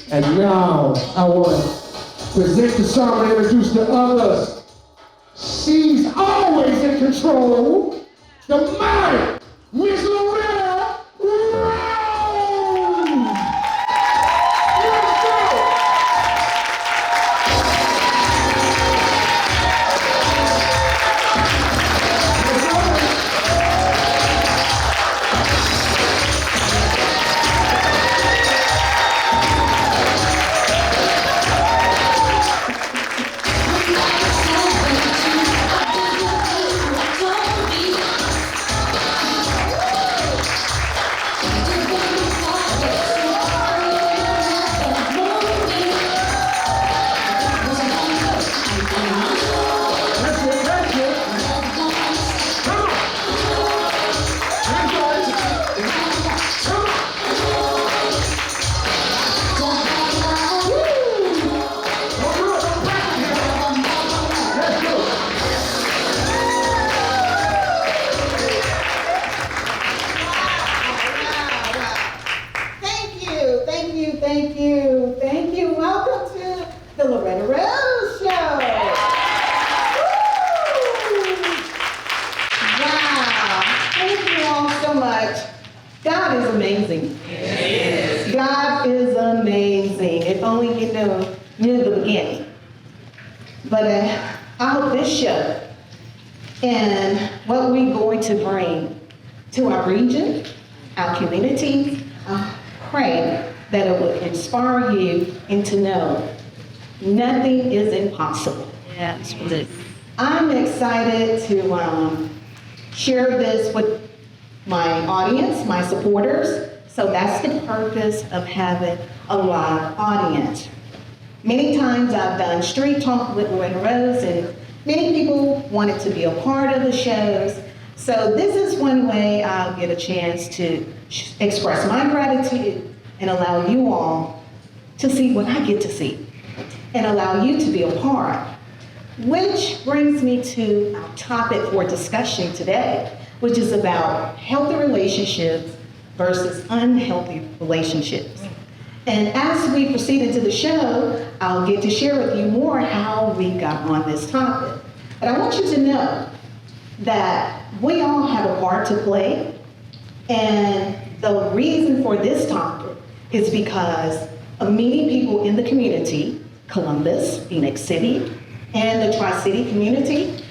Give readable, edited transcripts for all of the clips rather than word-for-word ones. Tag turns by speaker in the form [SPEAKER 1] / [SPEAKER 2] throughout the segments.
[SPEAKER 1] And now I want to present the song and introduce the others. She's always in control. The mighty Miss Loretta.
[SPEAKER 2] Thank you. Welcome to the Loretta Rose Show. Woo! Wow. Thank you all so much. God is amazing. Yes. God is amazing. If only you knew the beginning. But I hope this show and what we're going to bring to our region, our community, I pray that it will inspire you and to know nothing is impossible.
[SPEAKER 3] Yes.
[SPEAKER 2] I'm excited to share this with my audience, my supporters. So that's the purpose of having a live audience. Many times I've done street talk with Loretta Rose, and many people wanted to be a part of the shows. So this is one way I'll get a chance to express my gratitude and allow you all to see what I get to see and allow you to be a part. Which brings me to our topic for discussion today, which is about healthy relationships versus unhealthy relationships. And as we proceed into the show, I'll get to share with you more how we got on this topic. But I want you to know that we all have a part to play, and the reason for this topic is because of many people in the community, Columbus, Phoenix City, and the Tri-City community,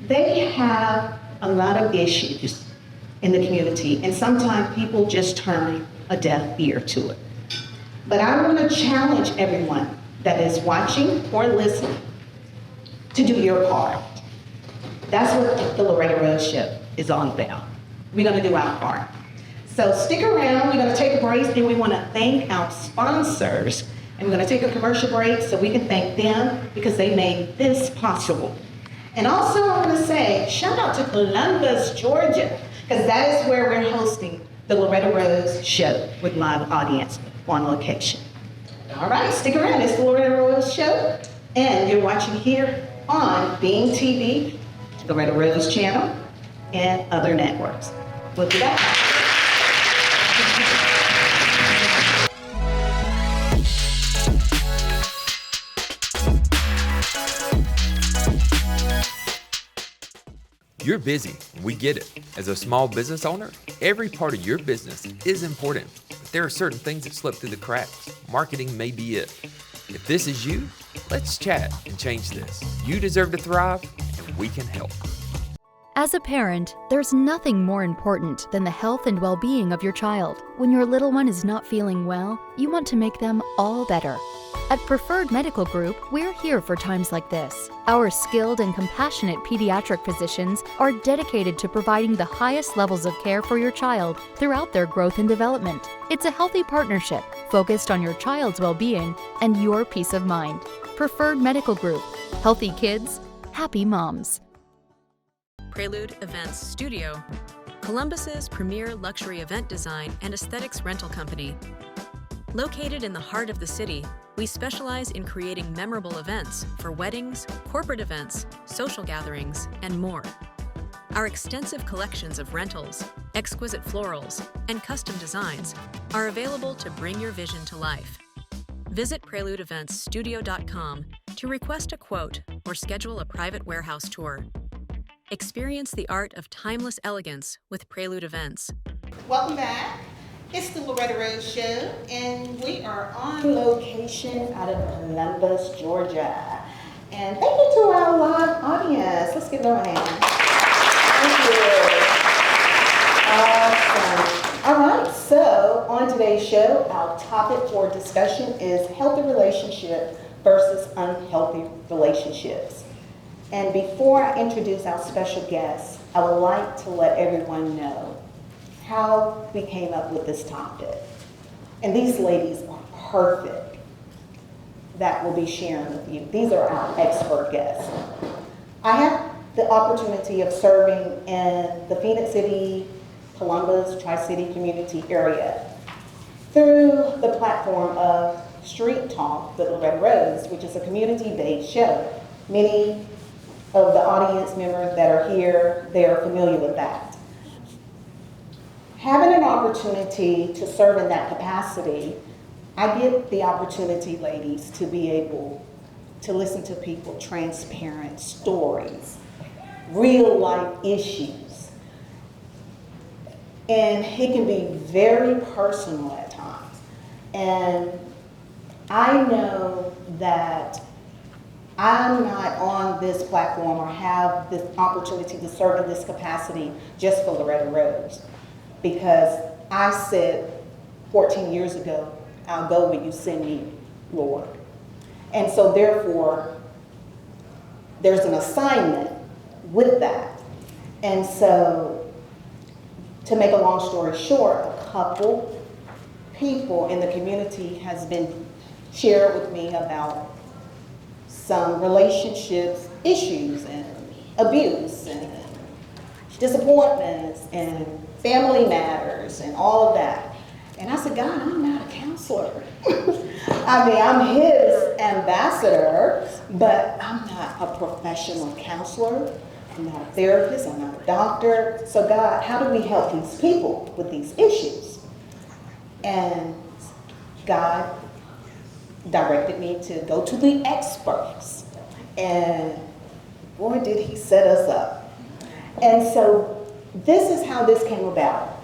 [SPEAKER 2] they have a lot of issues in the community, and sometimes people just turn a deaf ear to it. But I want to challenge everyone that is watching or listening to do your part. That's what the Loretta Rose Show is all about. We're going to do our part. So stick around, we're going to take a break, and we want to thank our sponsors. And we're going to take a commercial break so we can thank them because they made this possible. And also I want to say, shout out to Columbus, Georgia, because that is where we're hosting the Loretta Rose Show with live audience on location. All right, stick around, it's the Loretta Rose Show, and you're watching here on Being TV, Loretta Rose channel, and other networks. We'll be back.
[SPEAKER 4] You're busy, we get it. As a small business owner, every part of your business is important. But there are certain things that slip through the cracks. Marketing may be it. If this is you, let's chat and change this. You deserve to thrive, and we can help.
[SPEAKER 5] As a parent, there's nothing more important than the health and well-being of your child. When your little one is not feeling well, you want to make them all better. At Preferred Medical Group, we're here for times like this. Our skilled and compassionate pediatric physicians are dedicated to providing the highest levels of care for your child throughout their growth and development. It's a healthy partnership focused on your child's well-being and your peace of mind. Preferred Medical Group. Healthy kids, happy moms.
[SPEAKER 6] Prelude Events Studio, Columbus's premier luxury event design and aesthetics rental company. Located in the heart of the city, we specialize in creating memorable events for weddings, corporate events, social gatherings, and more. Our extensive collections of rentals, exquisite florals, and custom designs are available to bring your vision to life. Visit PreludeEventsStudio.com to request a quote or schedule a private warehouse tour. Experience the art of timeless elegance with Prelude Events.
[SPEAKER 2] Welcome back. It's the Loretta Rose Show, and we are on location out of Columbus, Georgia. And thank you to our live audience. Let's give them a hand. Thank you. Awesome. All right, so on today's show, our topic for discussion is healthy relationship versus unhealthy relationships. And before I introduce our special guest, I would like to let everyone know how we came up with this topic. And these ladies are perfect that will be sharing with you. These are our expert guests. I have the opportunity of serving in the Phoenix City, Columbus, Tri-City community area through the platform of Street Talk with Loretta Rose, which is a community-based show. Many of the audience members that are here, they are familiar with that. Having an opportunity to serve in that capacity, I get the opportunity, ladies, to be able to listen to people transparent stories, real life issues. And it can be very personal at times. And I know that I'm not on this platform or have this opportunity to serve in this capacity just for Loretta Rose. Because I said 14 years ago, I'll go where you send me, Lord. And so therefore, there's an assignment with that. And so, to make a long story short, a couple people in the community has been shared with me about some relationships, issues, and abuse, and disappointments, and family matters, and all of that. And I said, God, I'm not a counselor. I mean, I'm his ambassador, but I'm not a professional counselor. I'm not a therapist, I'm not a doctor. So God, how do we help these people with these issues? And God directed me to go to the experts. And boy, did he set us up. And so this is how this came about.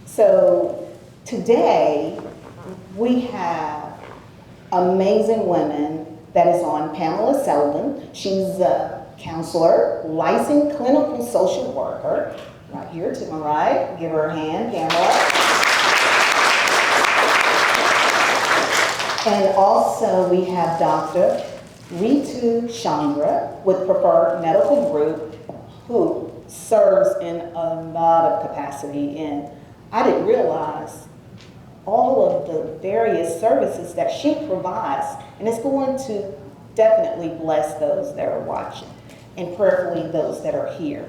[SPEAKER 2] So today we have amazing women that is on. Pamela Sullivan. She's a counselor, licensed clinical social worker. Right here to my right. Give her a hand, Pamela. And also we have Dr. Ritu Chandra with Preferred Medical Group, who serves in a lot of capacity. And I didn't realize all of the various services that she provides, and it's going to definitely bless those that are watching, and prayerfully those that are here.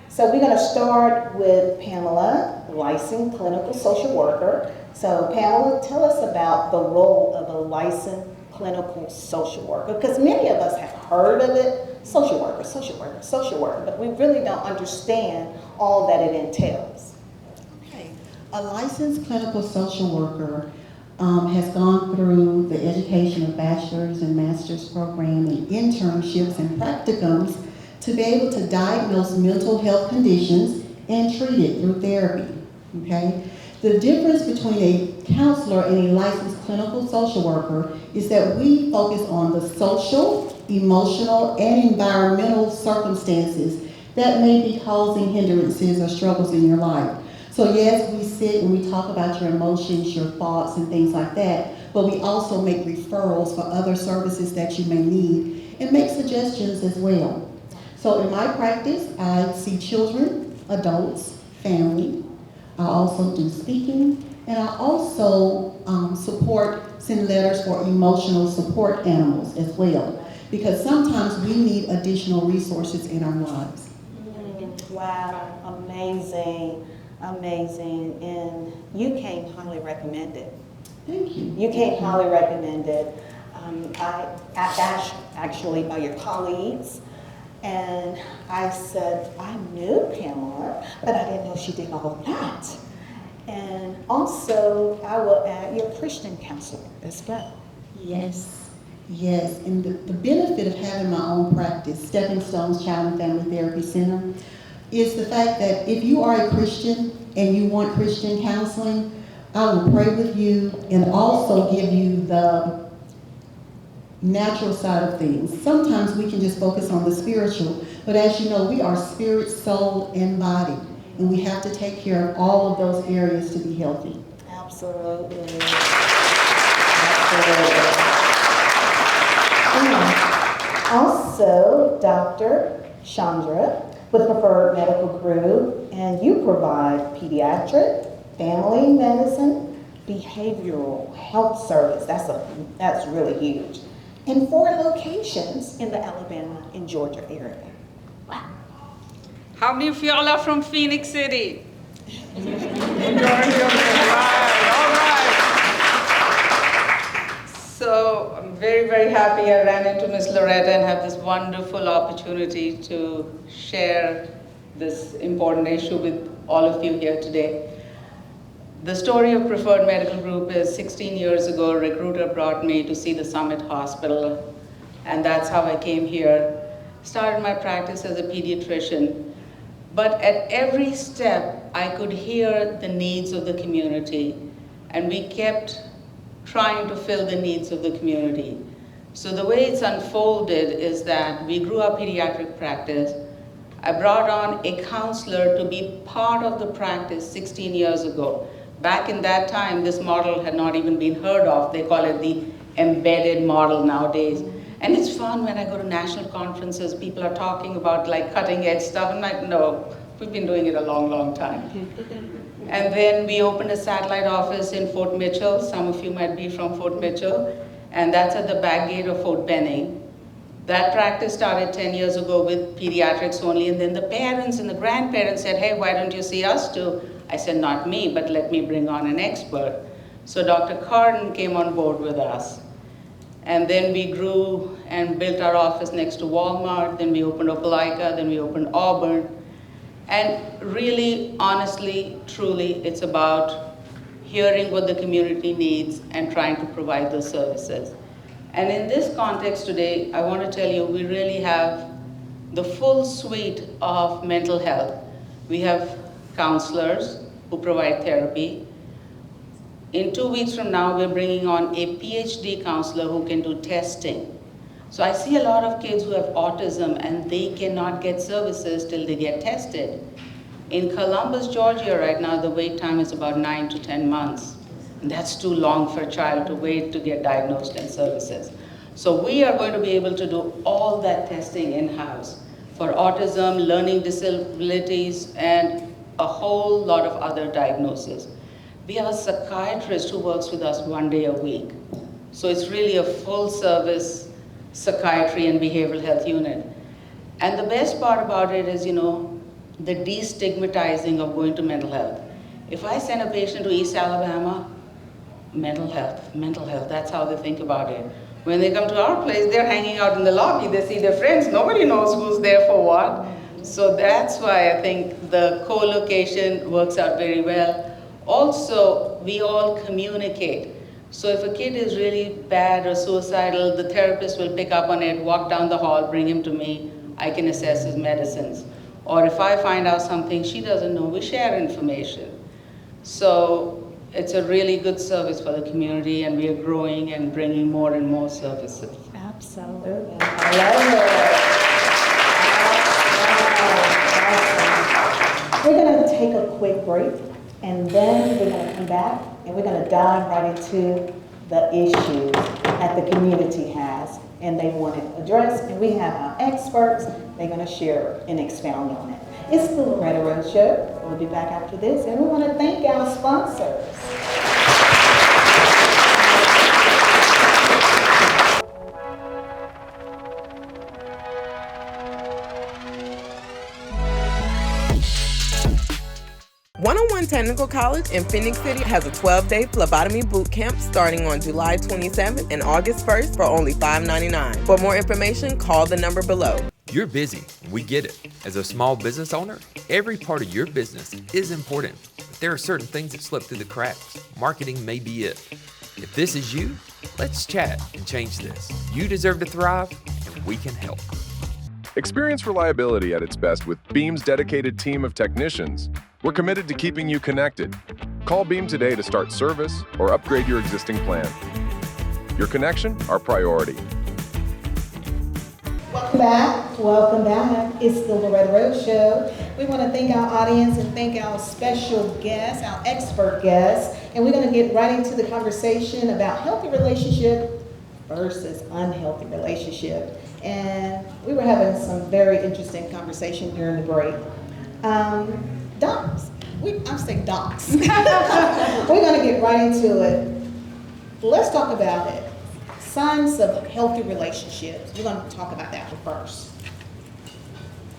[SPEAKER 2] So we're going to start with Pamela, licensed clinical social worker. So Pamela, tell us about the role of a licensed clinical social worker, because many of us have heard of it, social worker, social worker, social worker, but we really don't understand all that it entails.
[SPEAKER 3] Okay, a licensed clinical social worker has gone through the education of bachelor's and master's program and internships and practicums to be able to diagnose mental health conditions and treat it through therapy, okay? The difference between a counselor and a licensed clinical social worker is that we focus on the social, emotional, and environmental circumstances that may be causing hindrances or struggles in your life. So yes, we sit and we talk about your emotions, your thoughts, and things like that, but we also make referrals for other services that you may need and make suggestions as well. So in my practice, I see children, adults, family. I also do speaking, and I also send letters for emotional support animals as well, because sometimes we need additional resources in our lives.
[SPEAKER 2] Wow, amazing, amazing. And you came highly recommended.
[SPEAKER 3] Thank you.
[SPEAKER 2] You came highly recommended. I asked actually by your colleagues, And I said, I knew Pamela, but I didn't know she did all of that. And also, I will add, you're a Christian counselor as well.
[SPEAKER 3] Yes, yes. And the benefit of having my own practice, Stepping Stones Child and Family Therapy Center, is the fact that if you are a Christian and you want Christian counseling, I will pray with you and also give you the natural side of things. Sometimes we can just focus on the spiritual, but as you know, we are spirit, soul, and body, and we have to take care of all of those areas to be healthy.
[SPEAKER 2] Absolutely. Absolutely. Also, Dr. Chandra with Preferred Medical Group, and you provide pediatric, family medicine, behavioral health service. That's really huge. In 4 locations in the Alabama and Georgia area. Wow.
[SPEAKER 7] How many of y'all are from Phoenix City? All right. So I'm very, very happy I ran into Miss Loretta and have this wonderful opportunity to share this important issue with all of you here today. The story of Preferred Medical Group is 16 years ago, a recruiter brought me to see the Summit Hospital, and that's how I came here. Started my practice as a pediatrician, but at every step, I could hear the needs of the community, and we kept trying to fill the needs of the community. So the way it's unfolded is that we grew our pediatric practice. I brought on a counselor to be part of the practice 16 years ago. Back in that time, this model had not even been heard of. They call it the embedded model nowadays. And it's fun when I go to national conferences, people are talking about like cutting edge stuff. I'm like, no, we've been doing it a long, long time. And then we opened a satellite office in Fort Mitchell. Some of you might be from Fort Mitchell. And that's at the back gate of Fort Benning. That practice started 10 years ago with pediatrics only. And then the parents and the grandparents said, hey, why don't you see us too? I said, not me, but let me bring on an expert. So Dr. Carden came on board with us. And then we grew and built our office next to Walmart. Then we opened Opelika, then we opened Auburn. And really, honestly, truly, it's about hearing what the community needs and trying to provide those services. And in this context today, I want to tell you, we really have the full suite of mental health. We have counselors who provide therapy. In 2 weeks from now, we're bringing on a PhD counselor who can do testing. So I see a lot of kids who have autism and they cannot get services till they get tested. In Columbus, Georgia right now, the wait time is about 9 to 10 months. And that's too long for a child to wait to get diagnosed and services. So we are going to be able to do all that testing in-house for autism, learning disabilities, and a whole lot of other diagnoses. We have a psychiatrist who works with us 1 day a week. So it's really a full service psychiatry and behavioral health unit. And the best part about it is, the destigmatizing of going to mental health. If I send a patient to East Alabama, mental health, that's how they think about it. When they come to our place, they're hanging out in the lobby, they see their friends, nobody knows who's there for what. So that's why I think the co-location works out very well. Also, we all communicate. So if a kid is really bad or suicidal, the therapist will pick up on it, walk down the hall, bring him to me. I can assess his medicines. Or if I find out something she doesn't know, we share information. So it's a really good service for the community, and we are growing and bringing more and more services.
[SPEAKER 2] Absolutely. I love it. We're going to take a quick break, and then we're going to come back, and we're going to dive right into the issues that the community has and they want it addressed. And we have our experts. They're going to share and expound on it. It's the Loretta Rose Show. We'll be back after this, and we want to thank our sponsors.
[SPEAKER 8] One-on-One Technical College in Phoenix City has a 12-day phlebotomy boot camp starting on July 27th and August 1st for only $5.99. For more information, call the number below.
[SPEAKER 4] You're busy, we get it. As a small business owner, every part of your business is important, but there are certain things that slip through the cracks. Marketing may be it. If this is you, let's chat and change this. You deserve to thrive, and we can help.
[SPEAKER 9] Experience reliability at its best with Beam's dedicated team of technicians. We're committed to keeping you connected. Call Beam today to start service or upgrade your existing plan. Your connection, our priority.
[SPEAKER 2] Welcome back. Welcome back. It's the Loretta Rose Show. We want to thank our audience and thank our special guests, our expert guests. And we're going to get right into the conversation about healthy relationship versus unhealthy relationship. And we were having some very interesting conversation during the break. Docs. I'm saying docs. We're going to get right into it. Let's talk about it. Signs of healthy relationships. We're going to talk about that one first.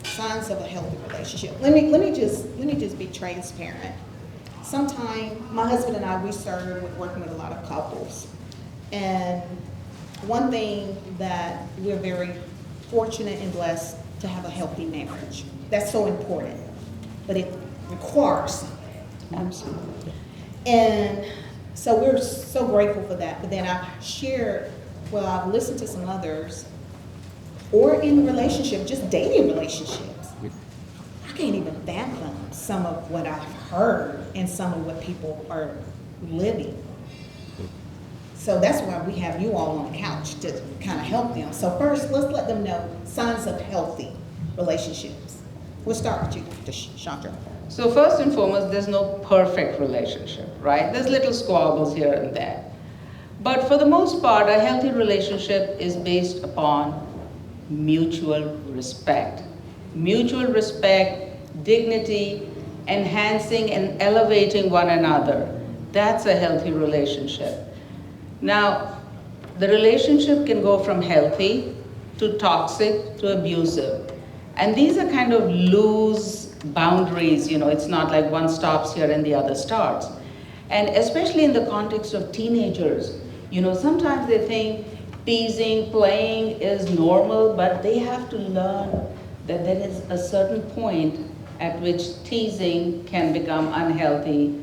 [SPEAKER 2] Signs of a healthy relationship. Let me just be transparent. Sometimes my husband and I, we serve with working with a lot of couples, and one thing that we're very fortunate and blessed to have a healthy marriage. That's so important, but it requires something. Absolutely. And so we're so grateful for that. But then I've listened to some others, or in relationship, just dating relationships. I can't even fathom some of what I've heard and some of what people are living. So that's why we have you all on the couch to kind of help them. So first, let's let them know signs of healthy relationships. We'll start with you, Chandra.
[SPEAKER 7] So first and foremost, there's no perfect relationship, right? There's little squabbles here and there. But for the most part, a healthy relationship is based upon mutual respect. Mutual respect, dignity, enhancing and elevating one another. That's a healthy relationship. Now, the relationship can go from healthy to toxic to abusive. And these are kind of loose boundaries, it's not like one stops here and the other starts. And especially in the context of teenagers, sometimes they think teasing, playing is normal, but they have to learn that there is a certain point at which teasing can become unhealthy,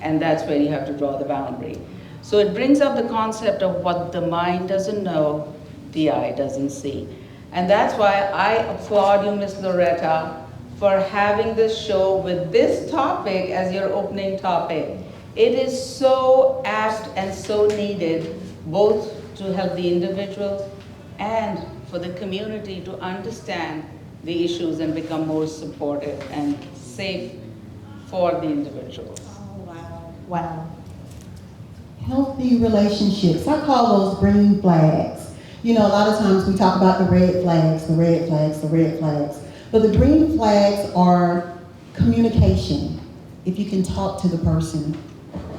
[SPEAKER 7] and that's where you have to draw the boundary. So it brings up the concept of what the mind doesn't know, the eye doesn't see. And that's why I applaud you, Miss Loretta, for having this show with this topic as your opening topic. It is so apt and so needed, both to help the individual and for the community to understand the issues and become more supportive and safe for the individuals.
[SPEAKER 2] Oh, wow. Wow.
[SPEAKER 3] Healthy relationships, I call those green flags. A lot of times we talk about the red flags, the red flags, the red flags. But the green flags are communication. If you can talk to the person,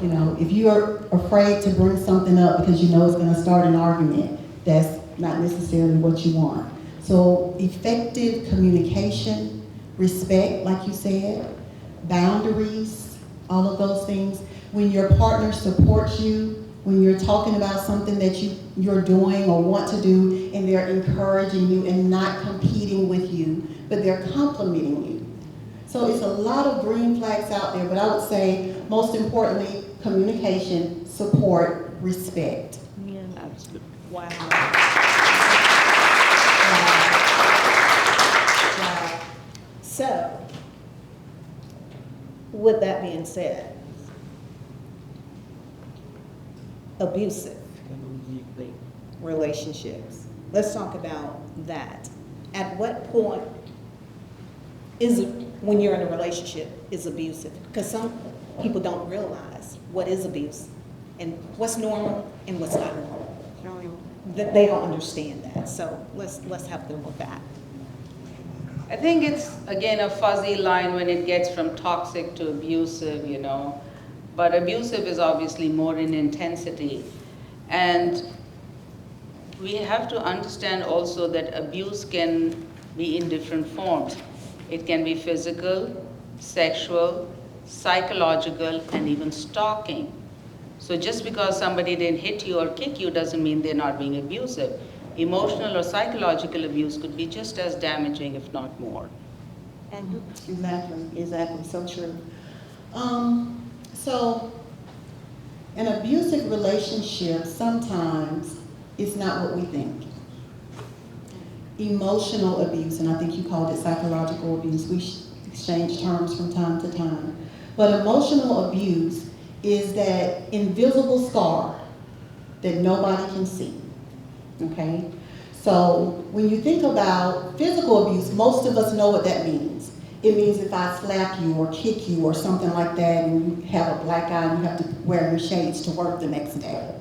[SPEAKER 3] if you are afraid to bring something up because it's going to start an argument, that's not necessarily what you want. So effective communication, respect, like you said, boundaries, all of those things. When your partner supports you, when you're talking about something that you're doing or want to do, and they're encouraging you and not competing with you, but they're complimenting you. So it's a lot of green flags out there, but I would say most importantly, communication, support, respect.
[SPEAKER 2] Yeah, absolutely. Wow. Wow. So, with that being said, abusive relationships. Let's talk about that. At what point is it, when you're in a relationship, is abusive? Because some people don't realize what is abuse and what's normal and what's not normal. They don't understand that. So let's help them with that.
[SPEAKER 7] I think it's, again, a fuzzy line when it gets from toxic to abusive, But abusive is obviously more in intensity. And we have to understand also that abuse can be in different forms. It can be physical, sexual, psychological, and even stalking. So just because somebody didn't hit you or kick you doesn't mean they're not being abusive. emotional or psychological abuse could be just as damaging, if not more.
[SPEAKER 3] Exactly, so true. So an abusive relationship sometimes is not what we think. Emotional abuse, and I think you called it psychological abuse, we exchange terms from time to time. But emotional abuse is that invisible scar that nobody can see, okay? So when you think about physical abuse, most of us know what that means. It means if I slap you or kick you or something like that and you have a black eye and you have to wear your shades to work the next day.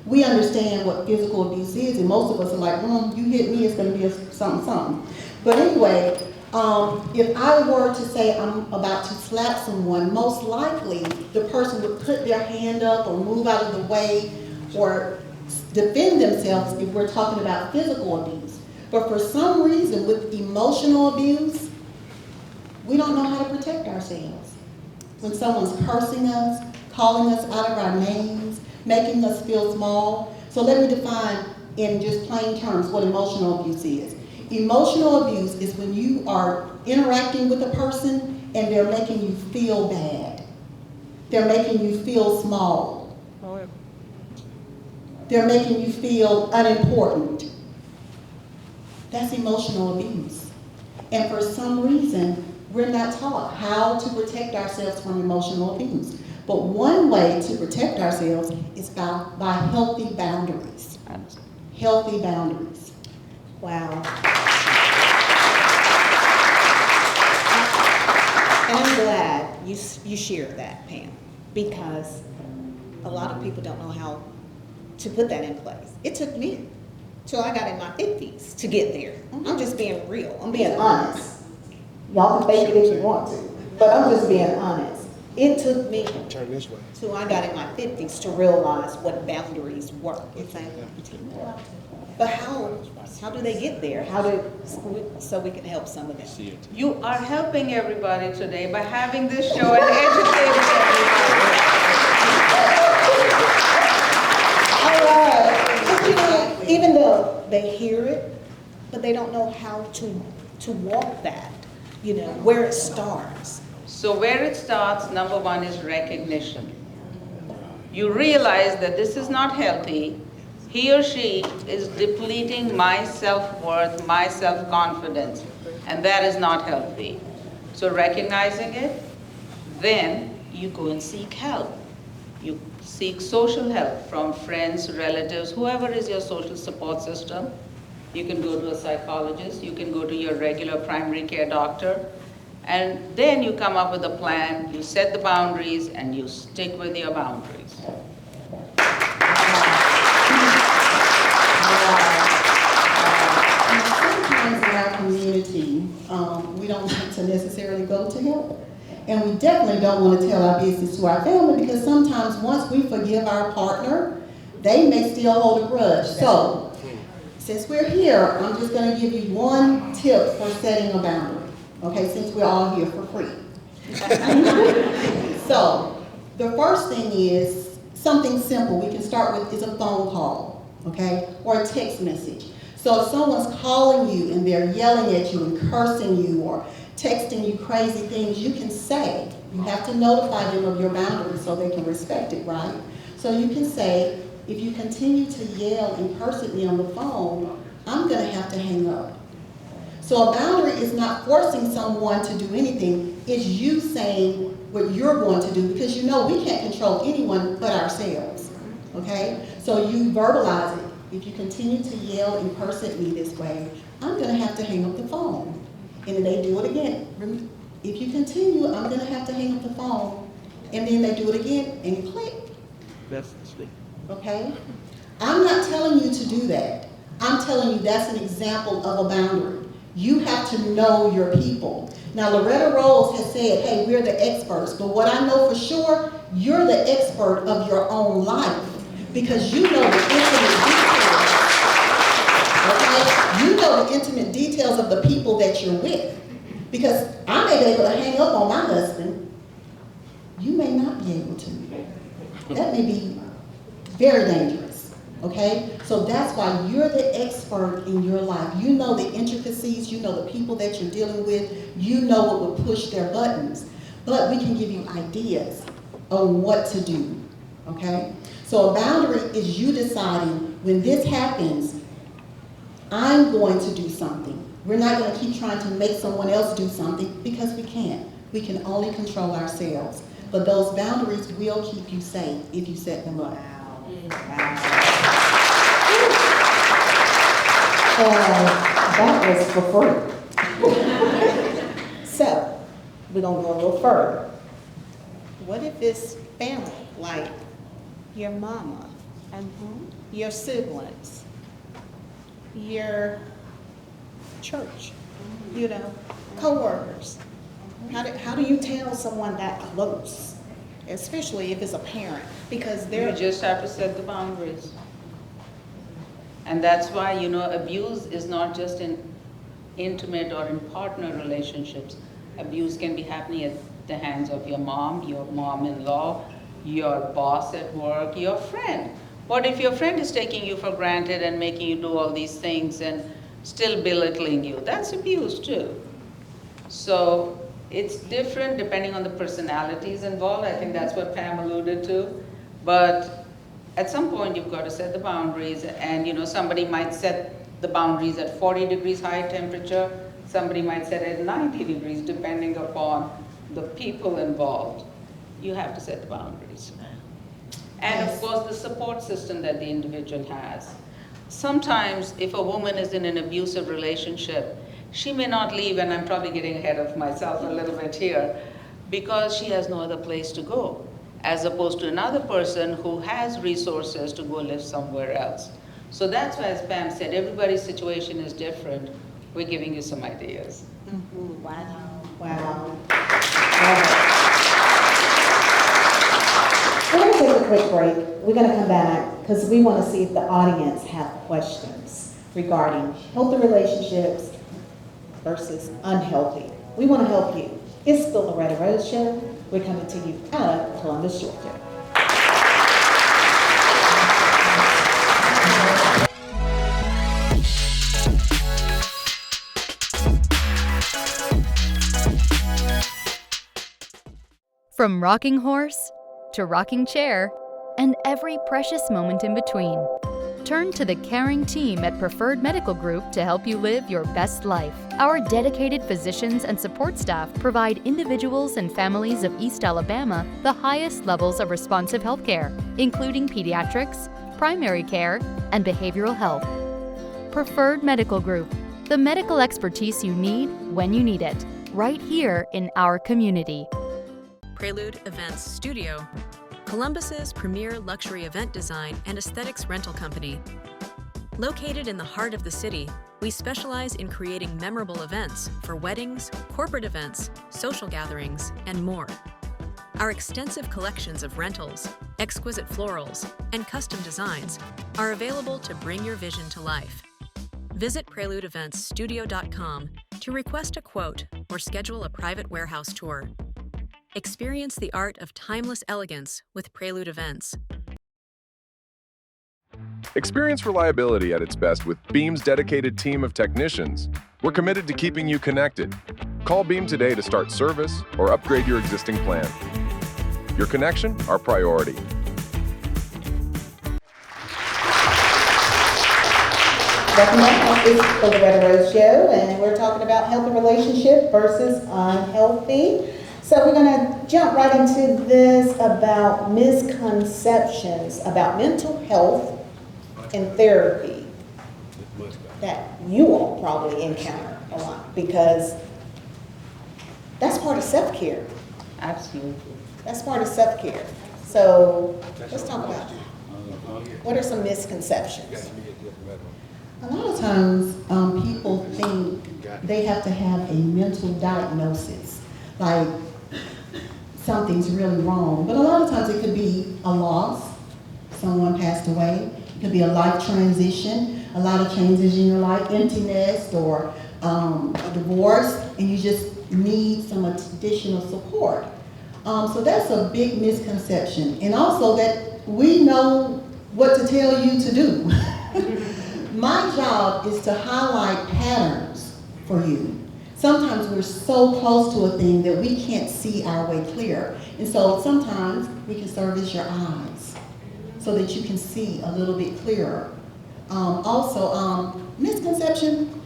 [SPEAKER 3] We understand what physical abuse is, and most of us are like, you hit me, it's gonna be something. But anyway, if I were to say I'm about to slap someone, most likely the person would put their hand up or move out of the way or defend themselves if we're talking about physical abuse. But for some reason, with emotional abuse, we don't know how to protect ourselves. When someone's cursing us, calling us out of our names, making us feel small. So let me define in just plain terms what emotional abuse is. Emotional abuse is when you are interacting with a person and they're making you feel bad. They're making you feel small. They're making you feel unimportant. That's emotional abuse. And for some reason, we're not taught how to protect ourselves from emotional abuse. But one way to protect ourselves is by healthy boundaries. Healthy boundaries.
[SPEAKER 2] Wow. And I'm glad you shared that, Pam, because a lot of people don't know how to put that in place. It took me till I got in my 50s to get there. I'm just being real. I'm being honest. Y'all can fake it if you want to, but I'm just being honest. It took me till I got in my 50s to realize what boundaries were. But how do they get there? So we can help some of them?
[SPEAKER 7] You are helping everybody today by having this show and educating everybody.
[SPEAKER 2] All right. Even though they hear it, but they don't know how to walk that, where it starts.
[SPEAKER 7] So where it starts, number one is recognition. You realize that this is not healthy. He or she is depleting my self-worth, my self-confidence, and that is not healthy. So recognizing it, then you go and seek help. You seek social help from friends, relatives, whoever is your social support system. You can go to a psychologist, you can go to your regular primary care doctor, and then you come up with a plan, you set the boundaries, and you stick with your boundaries.
[SPEAKER 3] Sometimes in our community, we don't want to necessarily go to help. And we definitely don't want to tell our business to our family because sometimes once we forgive our partner, they may still hold a grudge. So, since we're here, I'm just going to give you one tip for setting a boundary. Okay, since we're all here for free. So, the first thing is something simple we can start with is a phone call, okay, or a text message. So if someone's calling you and they're yelling at you and cursing you or texting you crazy things, you can say, you have to notify them of your boundaries so they can respect it, right? So you can say, if you continue to yell and curse at me on the phone, I'm going to have to hang up. So a boundary is not forcing someone to do anything, it's you saying what you're going to do because we can't control anyone but ourselves, okay? So you verbalize it. If you continue to yell and curse at me this way, I'm going to have to hang up the phone. And then they do it again. If you continue, I'm going to have to hang up the phone. And then they do it again and click. Okay? I'm not telling you to do that. I'm telling you that's an example of a boundary. You have to know your people. Now, Loretta Rose has said, hey, we're the experts. But what I know for sure, you're the expert of your own life because you know the intimate details. Okay? You know the intimate details of the people that you're with. Because I may be able to hang up on my husband. You may not be able to. That may be very dangerous. Okay? So that's why you're the expert in your life. You know the intricacies, you know the people that you're dealing with, you know what will push their buttons. But we can give you ideas on what to do. Okay? So a boundary is you deciding, when this happens, I'm going to do something. We're not going to keep trying to make someone else do something, because we can't. We can only control ourselves. But those boundaries will keep you safe if you set them up.
[SPEAKER 2] That was for free. So, we're going to go a little further. What if it's family, like your mama, your siblings, your church, you know, co-workers? How do you tell someone that close, especially if it's a parent? Because
[SPEAKER 7] You just have to set the boundaries. And that's why, you know, abuse is not just in intimate or in partner relationships. Abuse can be happening at the hands of your mom-in-law, your boss at work, your friend. What if your friend is taking you for granted and making you do all these things and still belittling you? That's abuse too. So it's different depending on the personalities involved. I think that's what Pam alluded to. But at some point you've got to set the boundaries, and you know, somebody might set the boundaries at 40 degrees high temperature, somebody might set it at 90 degrees depending upon the people involved. You have to set the boundaries. And of course the support system that the individual has. Sometimes if a woman is in an abusive relationship, she may not leave, and I'm probably getting ahead of myself a little bit here, because she has no other place to go, as opposed to another person who has resources to go live somewhere else. So that's why, as Pam said, everybody's situation is different. We're giving you some ideas.
[SPEAKER 2] Mm-hmm. Wow. We're going to take a quick break. We're going to come back because we want to see if the audience have questions regarding healthy relationships versus unhealthy. We want to help you. It's the Loretta Rose Show. We're coming to you out of Columbus, Georgia.
[SPEAKER 5] From rocking horse to rocking chair and every precious moment in between. Turn to the caring team at Preferred Medical Group to help you live your best life. Our dedicated physicians and support staff provide individuals and families of East Alabama the highest levels of responsive health care, including pediatrics, primary care, and behavioral health. Preferred Medical Group, the medical expertise you need when you need it, right here in our community.
[SPEAKER 6] Prelude Events Studio, Columbus's premier luxury event design and aesthetics rental company. Located in the heart of the city, we specialize in creating memorable events for weddings, corporate events, social gatherings, and more. Our extensive collections of rentals, exquisite florals, and custom designs are available to bring your vision to life. Visit PreludeEventsStudio.com to request a quote or schedule a private warehouse tour. Experience the art of timeless elegance with Prelude Events.
[SPEAKER 9] Experience reliability at its best with Beam's dedicated team of technicians. We're committed to keeping you connected. Call Beam today to start service or upgrade your existing plan. Your connection, our priority.
[SPEAKER 2] Welcome back. It's the Loretta Rose Show, and we're talking about healthy relationship versus unhealthy. So we're going to jump right into this about misconceptions about mental health and therapy that you all probably encounter a lot, because that's part of self-care.
[SPEAKER 7] Absolutely.
[SPEAKER 2] That's part of self-care. So let's talk about that. What are some misconceptions?
[SPEAKER 3] A lot of times, people think they have to have a mental diagnosis, like something's really wrong. But a lot of times it could be a loss, someone passed away. It could be a life transition, a lot of changes in your life, empty nest, or a divorce, and you just need some additional support. So that's a big misconception. And also that we know what to tell you to do. My job is to highlight patterns for you. Sometimes we're so close to a thing that we can't see our way clear. And so sometimes we can serve as your eyes so that you can see a little bit clearer. Misconception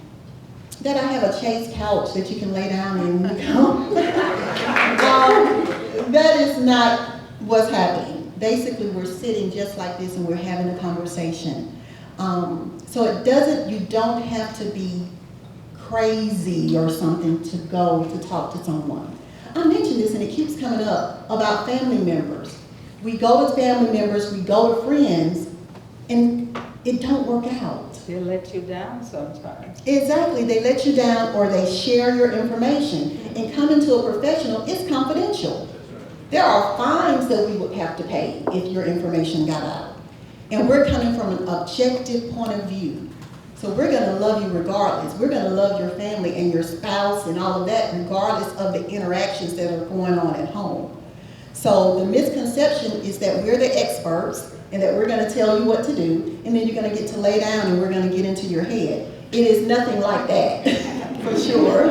[SPEAKER 3] that I have a chaise couch that you can lay down in when you come. That is not what's happening. Basically, we're sitting just like this and we're having a conversation. So you don't have to be crazy or something to go to talk to someone. I mentioned this and it keeps coming up about family members. We go to family members, we go to friends, and it don't work out.
[SPEAKER 7] They let you down sometimes.
[SPEAKER 3] Exactly, they let you down or they share your information. And coming to a professional is confidential. There are fines that we would have to pay if your information got out. And we're coming from an objective point of view. So we're gonna love you regardless. We're gonna love your family and your spouse and all of that regardless of the interactions that are going on at home. So the misconception is that we're the experts and that we're gonna tell you what to do, and then you're gonna get to lay down and we're gonna get into your head. It is nothing like that, for sure.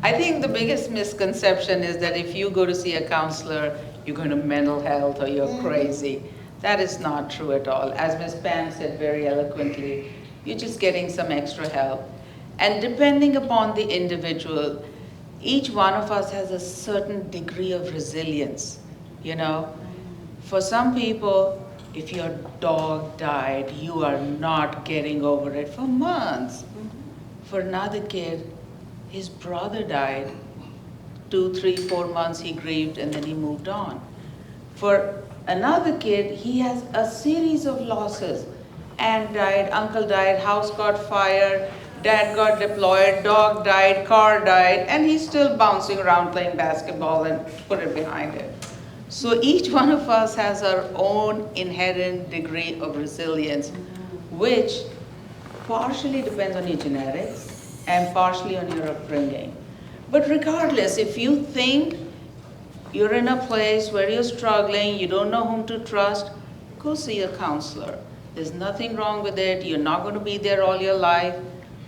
[SPEAKER 7] I think the biggest misconception is that if you go to see a counselor, you're going to mental health or you're crazy. That is not true at all. As Ms. Pan said very eloquently, you're just getting some extra help. And depending upon the individual, each one of us has a certain degree of resilience, you know. For some people, if your dog died, you are not getting over it for months. For another kid, his brother died. 2, 3, 4 months he grieved and then he moved on. For another kid, he has a series of losses. Aunt died, uncle died, house got fired, dad got deployed, dog died, car died, and he's still bouncing around playing basketball and put it behind him. So each one of us has our own inherent degree of resilience, which partially depends on your genetics and partially on your upbringing. But regardless, if you think you're in a place where you're struggling, you don't know whom to trust, go see a counselor. There's nothing wrong with it. You're not going to be there all your life.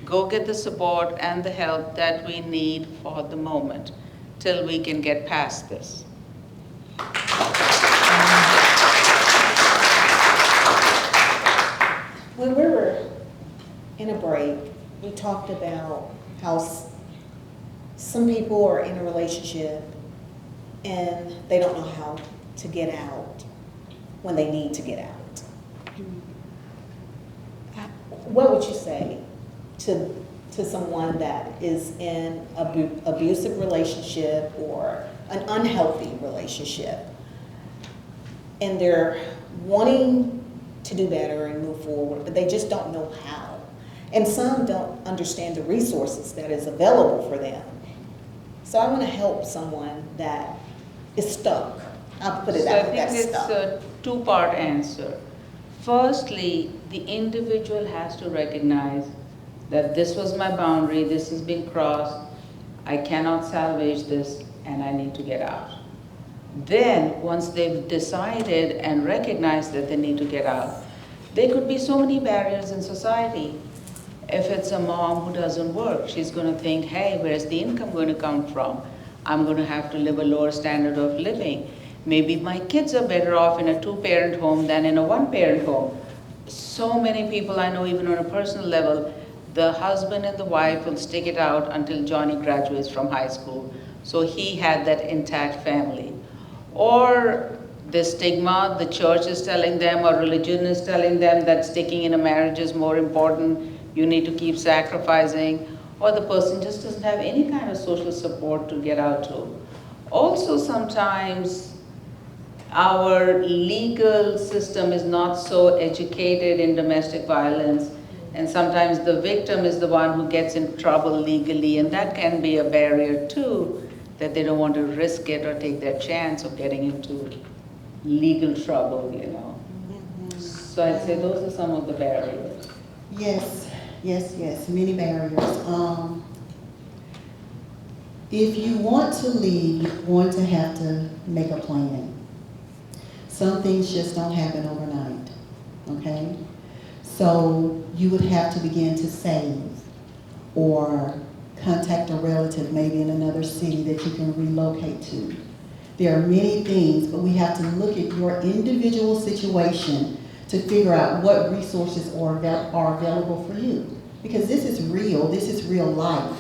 [SPEAKER 7] Go get the support and the help that we need for the moment till we can get past this.
[SPEAKER 2] When we were in a break, we talked about how some people are in a relationship and they don't know how to get out when they need to get out. What would you say to someone that is in an abusive relationship or an unhealthy relationship and they're wanting to do better and move forward, but they just don't know how? And some don't understand the resources that is available for them. So I want to help someone that is stuck. I'll put it
[SPEAKER 7] So
[SPEAKER 2] out
[SPEAKER 7] I
[SPEAKER 2] there,
[SPEAKER 7] think
[SPEAKER 2] that's
[SPEAKER 7] it's
[SPEAKER 2] stuck.
[SPEAKER 7] a two-part answer. Firstly, the individual has to recognize that this was my boundary, this has been crossed, I cannot salvage this, and I need to get out. Then, once they've decided and recognized that they need to get out, there could be so many barriers in society. If it's a mom who doesn't work, she's going to think, hey, where's the income going to come from? I'm going to have to live a lower standard of living. Maybe my kids are better off in a 2-parent home than in a 1-parent home. So many people I know, even on a personal level, the husband and the wife will stick it out until Johnny graduates from high school. So he had that intact family. Or the stigma, the church is telling them or religion is telling them that sticking in a marriage is more important, you need to keep sacrificing, or the person just doesn't have any kind of social support to get out to. Also sometimes our legal system is not so educated in domestic violence, and sometimes the victim is the one who gets in trouble legally, and that can be a barrier too, that they don't want to risk it or take their chance of getting into legal trouble, you know. So I'd say those are some of the barriers.
[SPEAKER 3] Yes, many barriers. If you want to leave, you're going to have to make a plan. Some things just don't happen overnight, okay? So you would have to begin to save or contact a relative maybe in another city that you can relocate to. There are many things, but we have to look at your individual situation to figure out what resources are available for you. Because this is real life.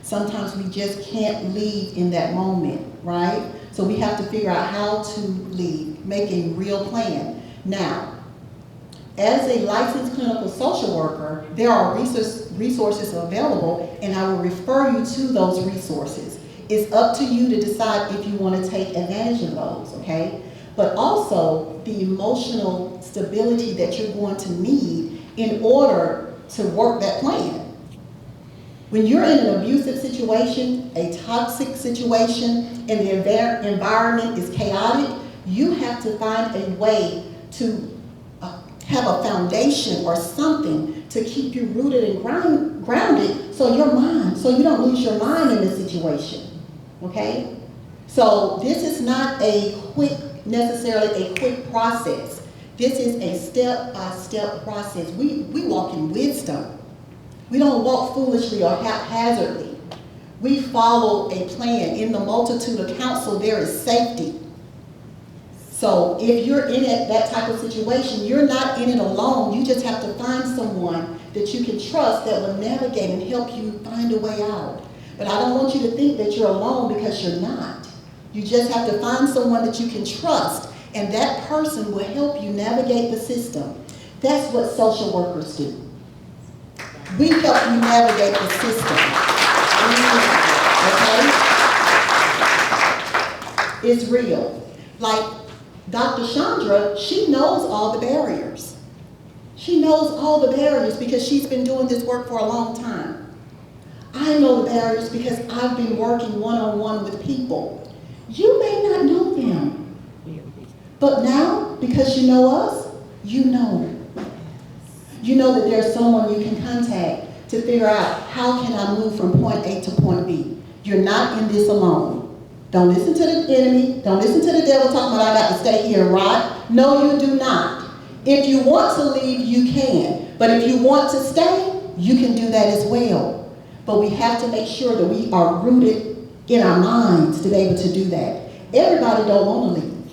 [SPEAKER 3] Sometimes we just can't leave in that moment, right? So we have to figure out how to leave, make a real plan. Now, as a licensed clinical social worker, there are resources available, and I will refer you to those resources. It's up to you to decide if you want to take advantage of those, okay? But also the emotional stability that you're going to need in order to work that plan. When you're in an abusive situation, a toxic situation, and the environment is chaotic, you have to find a way to have a foundation or something to keep you rooted and grounded so you don't lose your mind in this situation, okay? So this is not necessarily a quick process. This is a step-by-step process. We walk in wisdom. We don't walk foolishly or haphazardly. We follow a plan. In the multitude of counsel, there is safety. So if you're in that type of situation, you're not in it alone. You just have to find someone that you can trust that will navigate and help you find a way out. But I don't want you to think that you're alone, because you're not. You just have to find someone that you can trust, and that person will help you navigate the system. That's what social workers do. We help you navigate the system. Okay? It's real. Like Dr. Chandra, she knows all the barriers. She knows all the barriers because she's been doing this work for a long time. I know the barriers because I've been working one-on-one with people. You may not know them, but now, because you know us, you know. You know that there's someone you can contact to figure out, how can I move from point A to point B? You're not in this alone. Don't listen to the enemy. Don't listen to the devil talking about, I got to stay here, right? No, you do not. If you want to leave, you can. But if you want to stay, you can do that as well. But we have to make sure that we are rooted in our minds to be able to do that. Everybody don't want to leave.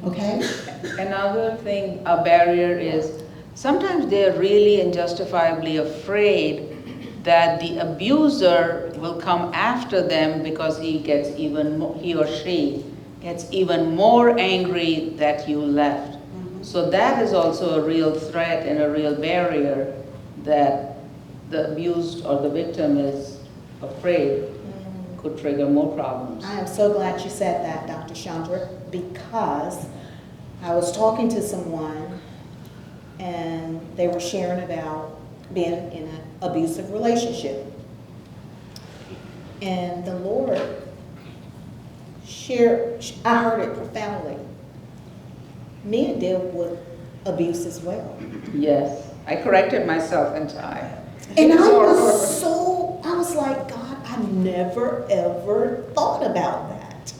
[SPEAKER 3] Okay?
[SPEAKER 7] Another thing, a barrier is, sometimes they're really and justifiably afraid that the abuser will come after them because he or she gets even more angry that you left. Mm-hmm. So that is also a real threat and a real barrier, that the abused or the victim is afraid could trigger more problems.
[SPEAKER 2] I am so glad you said that, Dr. Chandra, because I was talking to someone and they were sharing about being in an abusive relationship. And the Lord I heard it profoundly. Men deal with abuse as well.
[SPEAKER 7] Yes, I corrected myself in time.
[SPEAKER 2] And I was like, God, I never ever thought about that.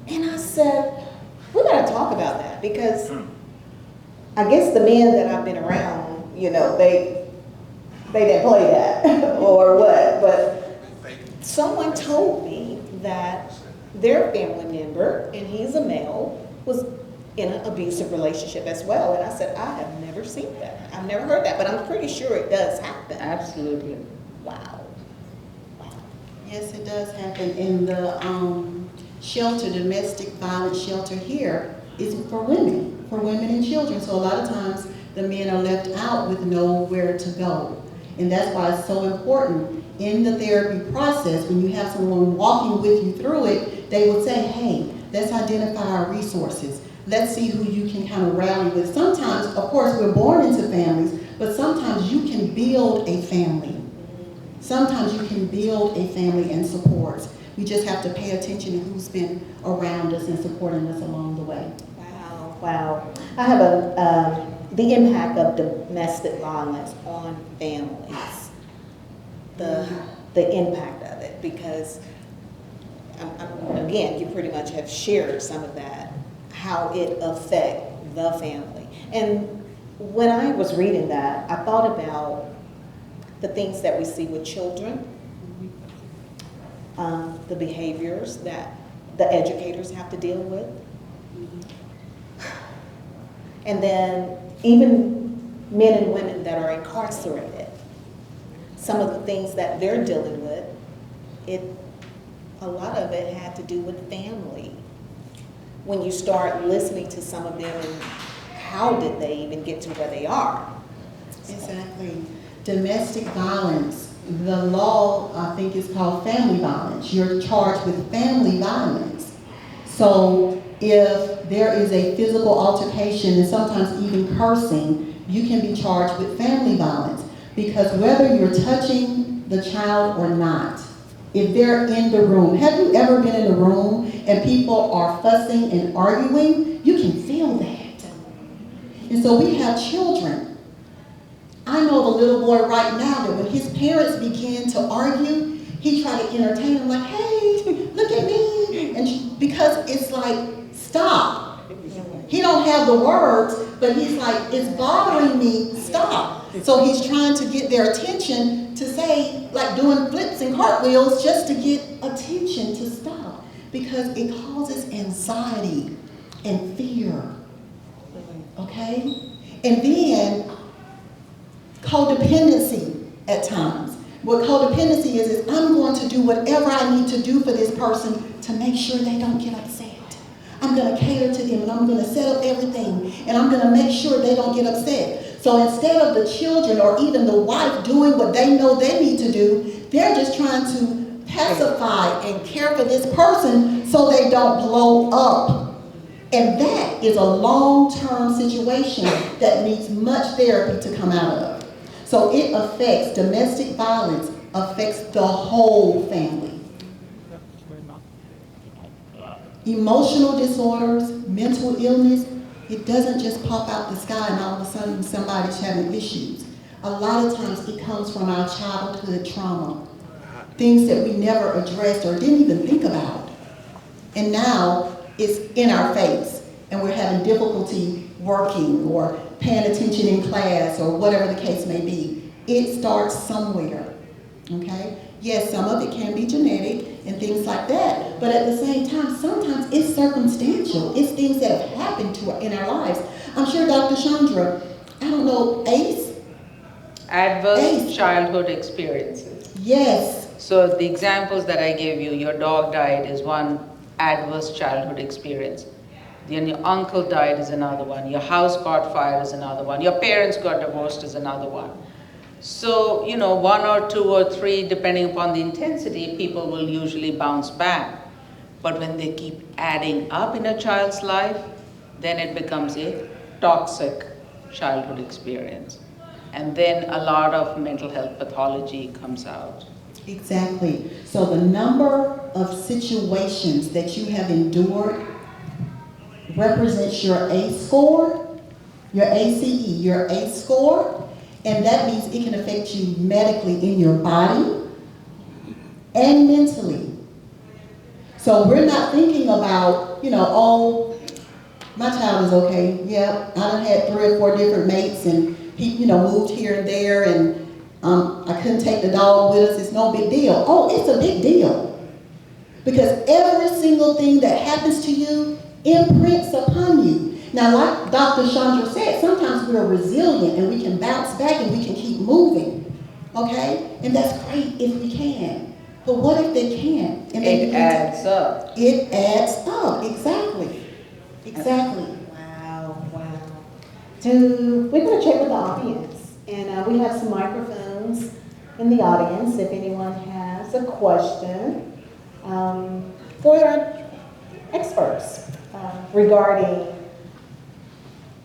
[SPEAKER 2] And I said, we gotta talk about that, because I guess the men that I've been around, you know, they didn't play that or what, but someone told me that their family member, and he's a male, was in an abusive relationship as well. And I said, I have never seen that. I've never heard that, but I'm pretty sure it does happen.
[SPEAKER 7] Absolutely.
[SPEAKER 2] Wow.
[SPEAKER 3] Yes, it does happen. In the shelter, domestic violence shelter here is for women and children. So a lot of times the men are left out with nowhere to go. And that's why it's so important in the therapy process, when you have someone walking with you through it, they will say, hey, let's identify our resources. Let's see who you can kind of rally with. Sometimes, of course, we're born into families, but sometimes you can build a family. Sometimes you can build a family and support. We just have to pay attention to who's been around us and supporting us along the way.
[SPEAKER 2] Wow. I have the impact of domestic violence on families. The impact of it, because again, you pretty much have shared some of that, how it affects the family. And when I was reading that, I thought about the things that we see with children, the behaviors that the educators have to deal with. And then even men and women that are incarcerated, some of the things that they're dealing with, a lot of it had to do with family. When you start listening to some of them and how did they even get to where they are?
[SPEAKER 3] Exactly. Domestic violence. The law, I think, is called family violence. You're charged with family violence. So if there is a physical altercation and sometimes even cursing, you can be charged with family violence. Because whether you're touching the child or not, if they're in the room, have you ever been in a room and people are fussing and arguing? You can feel that. And so we have children. I know the little boy right now that when his parents begin to argue, he tried to entertain them like, hey, look at me. And because it's like, stop. He don't have the words, but he's like, it's bothering me, stop. So he's trying to get their attention to say, like doing flips and cartwheels just to get attention to stop. Because it causes anxiety and fear, okay? And then codependency at times. What codependency is I'm going to do whatever I need to do for this person to make sure they don't get upset. I'm going to cater to them and I'm going to set up everything and I'm going to make sure they don't get upset. So instead of the children or even the wife doing what they know they need to do, they're just trying to pacify and care for this person so they don't blow up. And that is a long-term situation that needs much therapy to come out of. So it affects, domestic violence affects the whole family. Emotional disorders, mental illness, it doesn't just pop out the sky and all of a sudden somebody's having issues. A lot of times it comes from our childhood trauma, things that we never addressed or didn't even think about. And now it's in our face and we're having difficulty working or paying attention in class or whatever the case may be. It starts somewhere, okay? Yes, some of it can be genetic and things like that, but at the same time, sometimes it's circumstantial. It's things that have happened in our lives. I'm sure Dr. Chandra, I don't know, ACE?
[SPEAKER 7] Adverse childhood experiences.
[SPEAKER 3] Yes.
[SPEAKER 7] So the examples that I gave you, your dog died is one adverse childhood experience. Then your uncle died is another one. Your house caught fire is another one. Your parents got divorced is another one. So, you know, one or two or three, depending upon the intensity, people will usually bounce back. But when they keep adding up in a child's life, then it becomes a toxic childhood experience. And then a lot of mental health pathology comes out.
[SPEAKER 3] Exactly. So the number of situations that you have endured represents your ACE score, your ACE, your ACE score, and that means it can affect you medically in your body and mentally. So we're not thinking about, you know, oh, my child is okay. Yeah, I done had 3 or 4 different mates and he, you know, moved here and there and I couldn't take the dog with us. It's no big deal. Oh, it's a big deal. Because every single thing that happens to you imprints upon you. Now, like Dr. Chandra said, sometimes we're resilient and we can bounce back and we can keep moving, okay? And that's great if we can. But what if they can't? And
[SPEAKER 7] it adds up.
[SPEAKER 3] It adds up, exactly. Exactly.
[SPEAKER 2] Wow, wow. We're going to check with the audience. And we have some microphones in the audience if anyone has a question for our experts regarding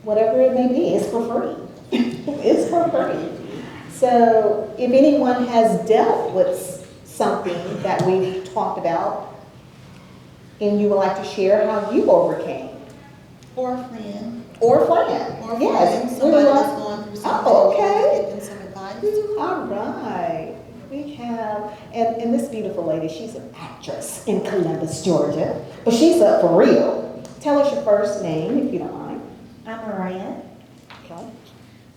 [SPEAKER 2] whatever it may be. It's for free. It's for free. So if anyone has dealt with something that we've talked about and you would like to share how you overcame.
[SPEAKER 3] Or a friend.
[SPEAKER 2] Or a friend.
[SPEAKER 3] Or a
[SPEAKER 2] yes.
[SPEAKER 3] friend. Somebody that's going through something.
[SPEAKER 2] Oh, okay.
[SPEAKER 3] Give them some advice.
[SPEAKER 2] All right. We have, and this beautiful lady, she's an actress in Columbus, Georgia, but she's up for real. Tell us your first name, if you don't mind.
[SPEAKER 10] I'm Mariah.
[SPEAKER 2] Okay.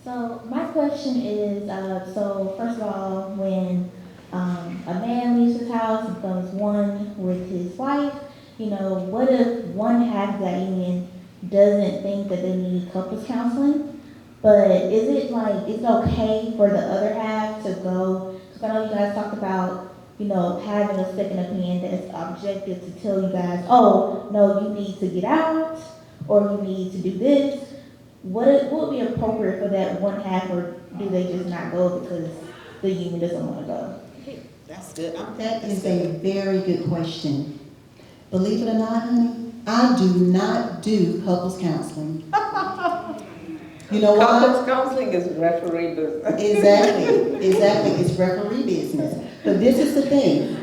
[SPEAKER 10] So my question is, so first of all, when a man leaves his house and becomes one with his wife, you know, what if one half of that union doesn't think that they need couples counseling? But is it okay for the other half to go? Because I know you guys talked about, you know, having a second opinion that's objective to tell you guys, oh, no, you need to get out, or you need to do this. What would be appropriate for that one half, or do they just not go because the union doesn't want to go?
[SPEAKER 2] That's good.
[SPEAKER 3] That is a very good question. Believe it or not, honey, I do not do couples counseling. You know why?
[SPEAKER 7] Couples counseling is referee business.
[SPEAKER 3] Exactly. It's referee business. But this is the thing.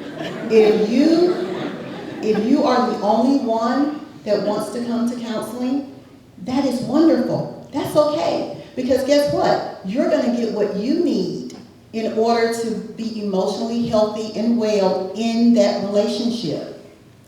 [SPEAKER 3] If you are the only one that wants to come to counseling, that is wonderful. That's okay. Because guess what? You're going to get what you need in order to be emotionally healthy and well in that relationship.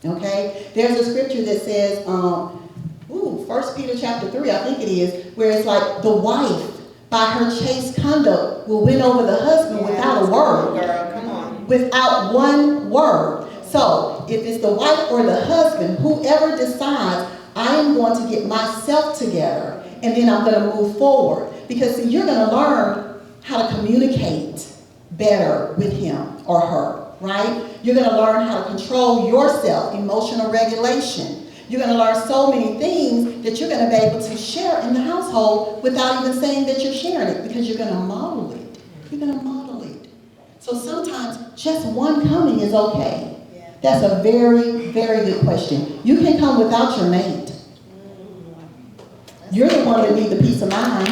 [SPEAKER 3] Okay? There's a scripture that says, 1 Peter chapter 3, I think it is, where it's like the wife, by her chaste conduct, will win over the husband without a word.
[SPEAKER 2] Girl, come on.
[SPEAKER 3] Without one word. So, if it's the wife or the husband, whoever decides, I am going to get myself together, and then I'm going to move forward. Because see, you're going to learn how to communicate better with him or her, right? You're going to learn how to control yourself, emotional regulation. You're going to learn so many things that you're going to be able to share in the household without even saying that you're sharing it, because you're going to model it. You're going to model it. So sometimes just one coming is okay. That's a very, very good question. You can come without your mate. You're the one that needs the peace of mind.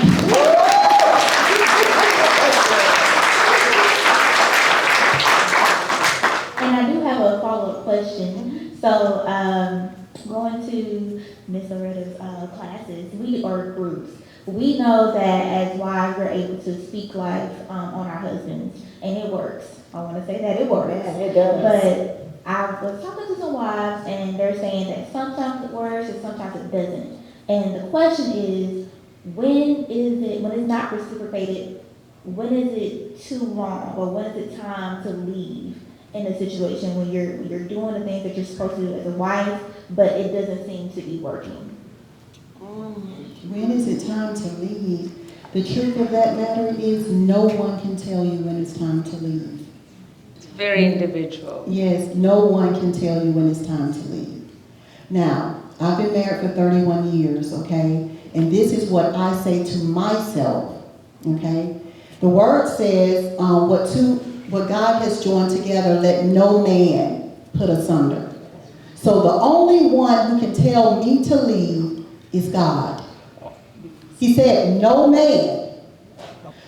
[SPEAKER 10] And I do have a follow-up question. So, going to Miss Loretta's classes, or groups, we know that as wives we're able to speak life on our husbands, and it works. I want to say that it works.
[SPEAKER 2] Yeah, it does.
[SPEAKER 10] But I was talking to some wives, and they're saying that sometimes it works and sometimes it doesn't. And the question is, when it's not reciprocated, when is it too long, or when is it time to leave in a situation when you're doing the things that you're supposed to do as a wife, but it doesn't seem to be working?
[SPEAKER 3] When is it time to leave? The truth of that matter is no one can tell you when it's time to leave.
[SPEAKER 7] It's very individual.
[SPEAKER 3] Yes, no one can tell you when it's time to leave. Now, I've been married for 31 years, okay? And this is what I say to myself, okay? The word says, what God has joined together, let no man put asunder. So the only one who can tell me to leave is God. He said, no man.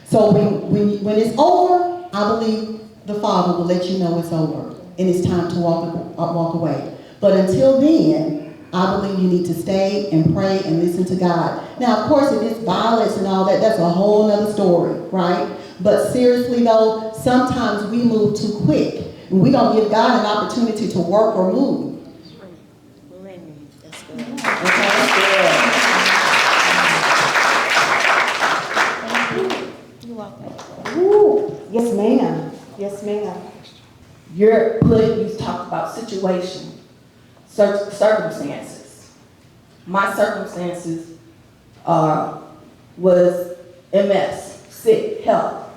[SPEAKER 3] So when it's over, I believe the Father will let you know it's over and it's time to walk away. But until then, I believe you need to stay and pray and listen to God. Now, of course, if it's violence and all that, that's a whole other story, right? But seriously though, sometimes we move too quick, and we don't give God an opportunity to work or move.
[SPEAKER 2] That's good.
[SPEAKER 10] You're welcome.
[SPEAKER 2] Ooh, yes, ma'am. Yes, ma'am.
[SPEAKER 11] You talk about situation, circumstances. My circumstances was MS, sick, health,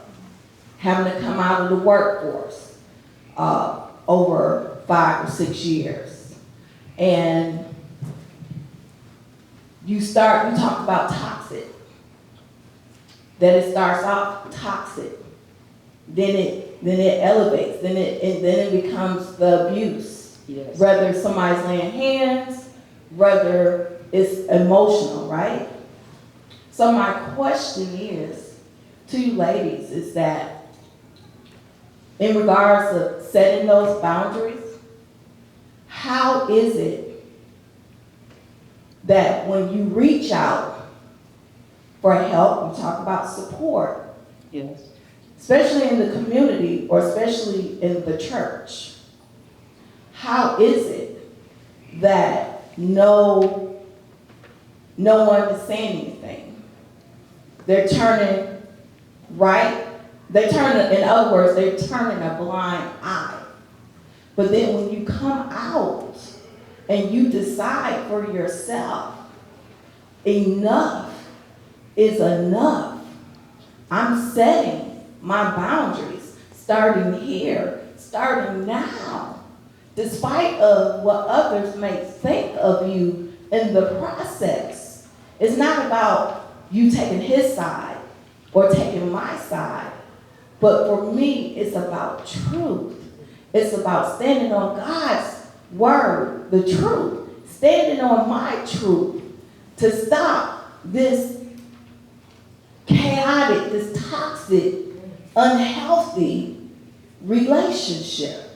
[SPEAKER 11] having to come out of the workforce over 5 or 6 years. And you talk about toxic, that it starts off toxic, then it elevates, then it becomes the abuse.
[SPEAKER 7] Yes.
[SPEAKER 11] Whether somebody's laying hands, whether it's emotional, right? So my question is to you ladies is that in regards to setting those boundaries, how is it that when you reach out for help, you talk about support,
[SPEAKER 7] Yes.
[SPEAKER 11] especially in the community or especially in the church, how is it that no one is saying anything? They're turning right. In other words, they're turning a blind eye. But then when you come out and you decide for yourself, enough is enough. I'm setting my boundaries, starting here, starting now. Despite of what others may think of you in the process, it's not about you taking his side or taking my side, but for me, it's about truth. It's about standing on God's word, the truth, standing on my truth to stop this chaotic, this toxic, unhealthy relationship.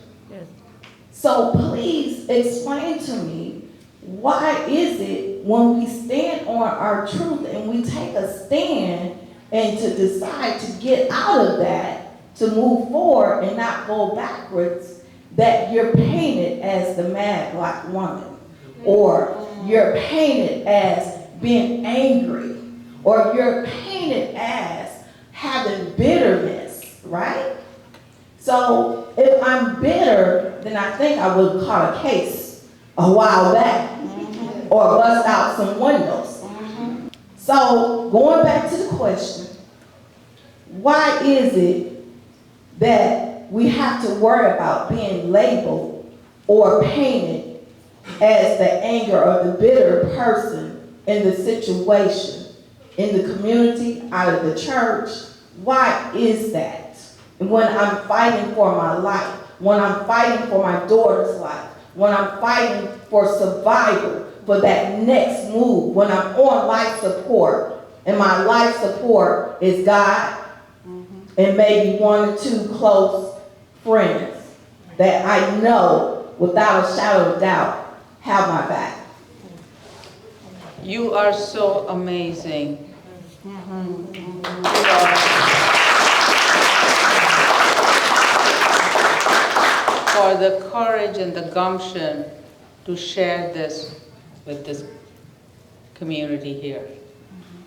[SPEAKER 11] So please explain to me, why is it when we stand on our truth and we take a stand and to decide to get out of that, to move forward and not go backwards, that you're painted as the mad black woman, or you're painted as being angry, or you're painted as having bitterness, right? So if I'm bitter, then I think I would have caught a case a while back, or bust out some windows. So going back to the question, why is it that we have to worry about being labeled or painted as the anger or the bitter person in the situation, in the community, out of the church? Why is that? And when I'm fighting for my life, when I'm fighting for my daughter's life, when I'm fighting for survival, for that next move, when I'm on life support, and my life support is God, and maybe one or two close friends that I know without a shadow of doubt have my back.
[SPEAKER 7] You are so amazing. For the courage and the gumption to share this with this community here.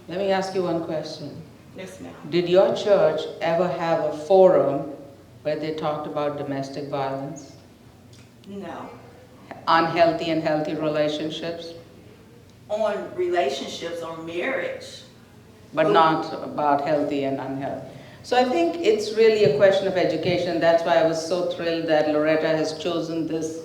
[SPEAKER 7] Let me ask you one question.
[SPEAKER 2] Yes, ma'am.
[SPEAKER 7] Did your church ever have a forum where they talked about domestic violence?
[SPEAKER 11] No.
[SPEAKER 7] Unhealthy and healthy relationships?
[SPEAKER 11] On relationships or marriage.
[SPEAKER 7] But not about healthy and unhealthy. So I think it's really a question of education. That's why I was so thrilled that Loretta has chosen this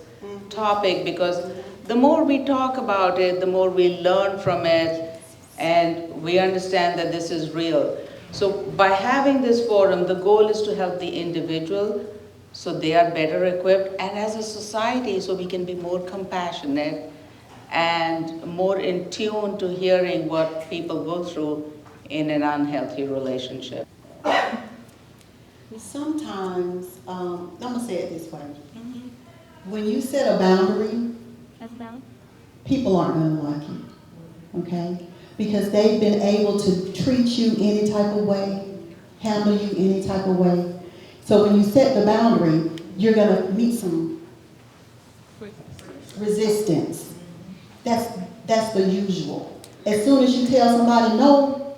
[SPEAKER 7] topic, because the more we talk about it, the more we learn from it, and we understand that this is real. So by having this forum, the goal is to help the individual so they are better equipped, and as a society so we can be more compassionate and more in tune to hearing what people go through in an unhealthy relationship.
[SPEAKER 3] Sometimes, I'm gonna say it this way. When you set a boundary, people aren't gonna like you, okay? Because they've been able to treat you any type of way, handle you any type of way. So when you set the boundary, you're gonna meet some resistance. That's the usual. As soon as you tell somebody, no,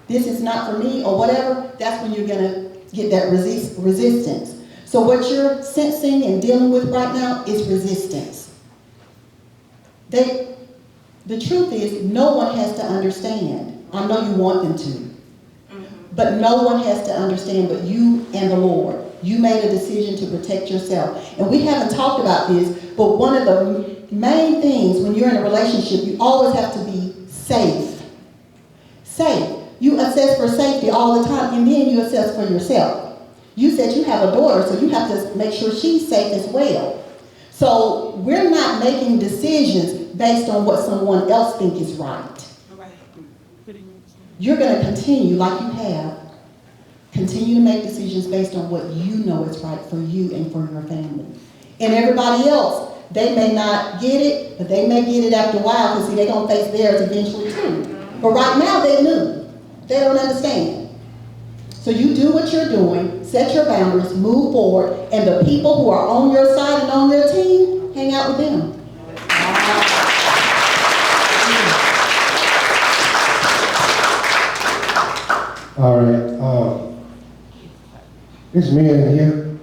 [SPEAKER 3] this is not for me, or whatever, that's when you're gonna get that resistance. So what you're sensing and dealing with right now is resistance. The truth is, no one has to understand. I know you want them to. But no one has to understand but you and the Lord. You made a decision to protect yourself. And we haven't talked about this, but one of the main things when you're in a relationship, you always have to be safe. Safe. You assess for safety all the time, and then you assess for yourself. You said you have a daughter, so you have to make sure she's safe as well. So we're not making decisions based on what someone else thinks is right. You're going to continue, like you have, continue to make decisions based on what you know is right for you and for your family. And everybody else, they may not get it, but they may get it after a while, because see, they're going to face theirs eventually too. But right now, they knew. They don't understand. So you do what you're doing, set your boundaries, move forward, and the people who are on your side and on your team, hang out with them.
[SPEAKER 1] All right, it's me in here,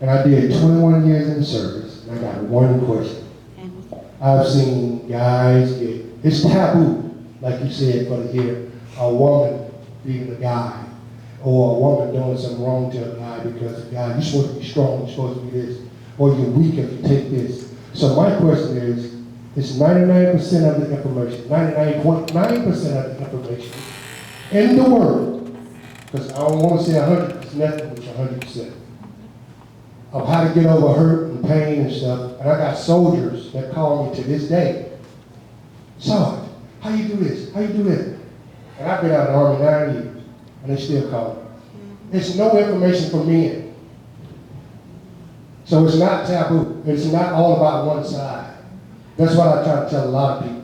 [SPEAKER 1] and I did 21 years in service, and I got one question. I've seen guys get, it's taboo, like you said, for to hear a woman beating a guy, or a woman doing something wrong to a guy because a guy, you're supposed to be strong, you're supposed to be this, or you're weak if you take this. So my question is, it's 99% of the information, 99.9% of the information in the world, because I don't want to say 100, because nothing is 100%, of how to get over hurt and pain and stuff. And I got soldiers that call me to this day, Sergeant, how you do this? How you do that? And I've been out of the Army 9 years, and they still call me. There's no information for men. So it's not taboo. It's not all about one side. That's what I try to tell a lot of people.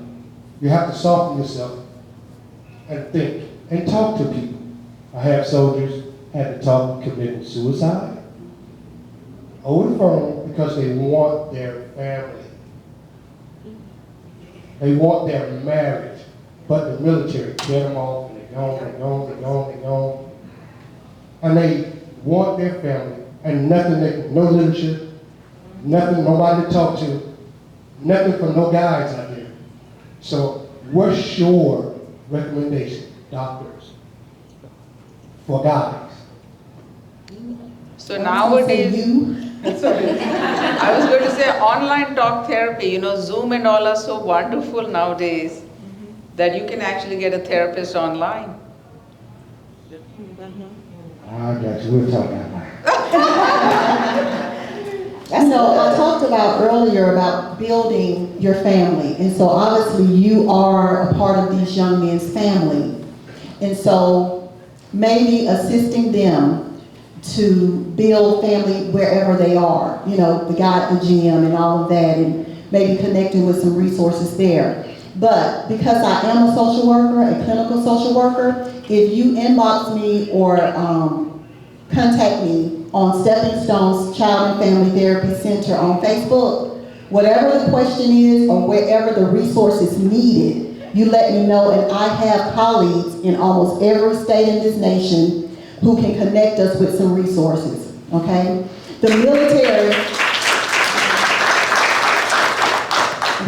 [SPEAKER 1] You have to soften yourself and think and talk to people. I have soldiers had to talk committing suicide over the phone because they want their family. They want their marriage, but the military get them off, and they're gone. And they want their family, and nothing, no leadership, nothing, nobody to talk to, nothing from no guys out there. So what's your recommendation, doctors, for guys?
[SPEAKER 7] So nowadays, I was going to say online talk therapy, you know, Zoom and all are so wonderful nowadays that you can actually get a therapist online.
[SPEAKER 1] I got you, we'll talk about
[SPEAKER 3] So I talked about earlier about building your family, and so obviously you are a part of these young men's family, and so maybe assisting them to build family wherever they are, you know, the guy at the gym and all of that, and maybe connecting with some resources there. But because I am a social worker, a clinical social worker, if you inbox me or contact me on Stepping Stones Child and Family Therapy Center on Facebook, whatever the question is or wherever the resource is needed, you let me know, and I have colleagues in almost every state in this nation who can connect us with some resources, okay? The military,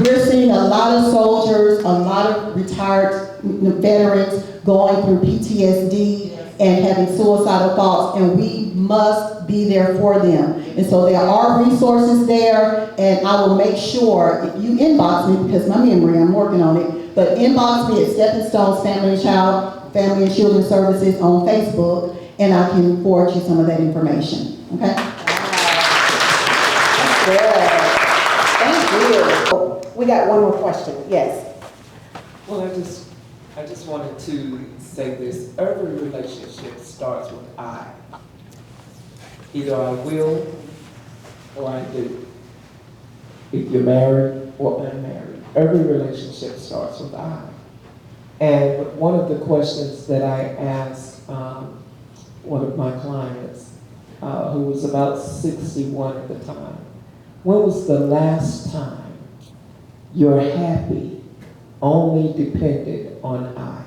[SPEAKER 3] we're seeing a lot of soldiers, a lot of retired veterans going through PTSD and having suicidal thoughts, and we must be there for them. And so there are resources there, and I will make sure, if you inbox me, because my memory, I'm working on it, but inbox me at Stepping Stones Family and Children Services on Facebook, and I can forward you some of that information, okay?
[SPEAKER 2] That's good. Thank you. We got one more question, yes.
[SPEAKER 12] Well, I just wanted to say this. Every relationship starts with I. Either I will or I do. If you're married or unmarried, every relationship starts with I. And one of the questions that I asked one of my clients, who was about 61 at the time, when was the last time your happy only depended on I?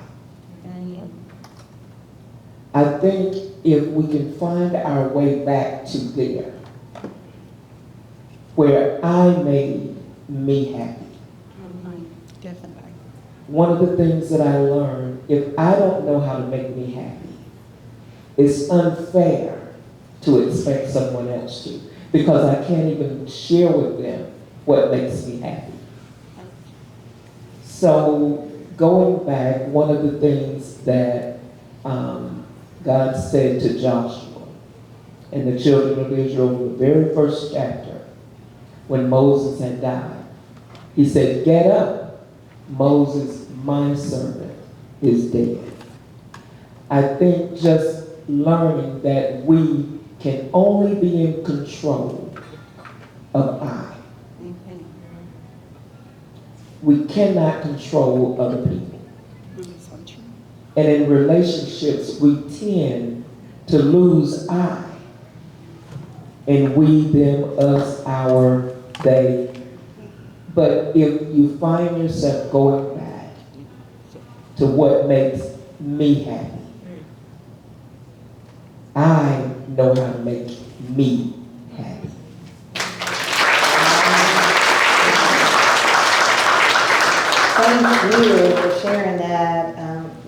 [SPEAKER 12] I think if we can find our way back to there, where I made me happy.
[SPEAKER 2] Definitely.
[SPEAKER 12] One of the things that I learned, if I don't know how to make me happy, it's unfair to expect someone else to, because I can't even share with them what makes me happy. So going back, one of the things that God said to Joshua and the children of Israel in the very first chapter, when Moses had died, he said, "Get up, Moses, my servant, is dead." I think just learning that we can only be in control of I. We cannot control other people. And in relationships, we tend to lose I and we, them, us, our, they. But if you find yourself going back to what makes me happy, I know how to make me happy.
[SPEAKER 2] Thank you for sharing that.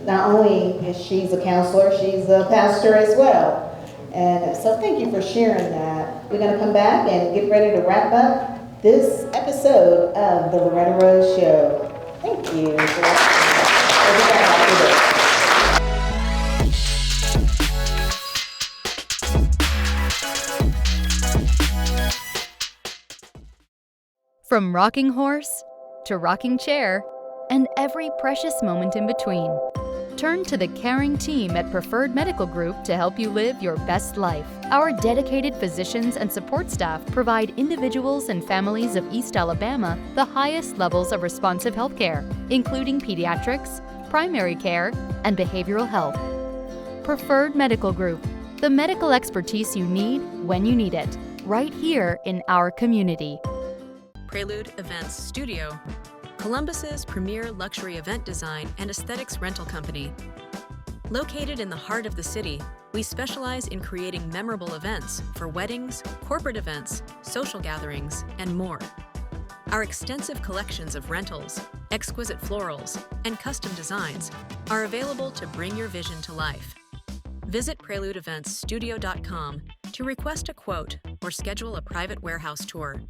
[SPEAKER 2] Not only is she's a counselor, she's a pastor as well. And so thank you for sharing that. We're going to come back and get ready to wrap up this episode of the Loretta Rose Show. Thank you.
[SPEAKER 5] From rocking horse to rocking chair and every precious moment in between. Turn to the caring team at Preferred Medical Group to help you live your best life. Our dedicated physicians and support staff provide individuals and families of East Alabama the highest levels of responsive healthcare, including pediatrics, primary care, and behavioral health. Preferred Medical Group, the medical expertise you need when you need it, right here in our community.
[SPEAKER 6] Prelude Events Studio, Columbus's premier luxury event design and aesthetics rental company. Located in the heart of the city, we specialize in creating memorable events for weddings, corporate events, social gatherings, and more. Our extensive collections of rentals, exquisite florals, and custom designs are available to bring your vision to life. Visit PreludeEventsStudio.com to request a quote or schedule a private warehouse tour.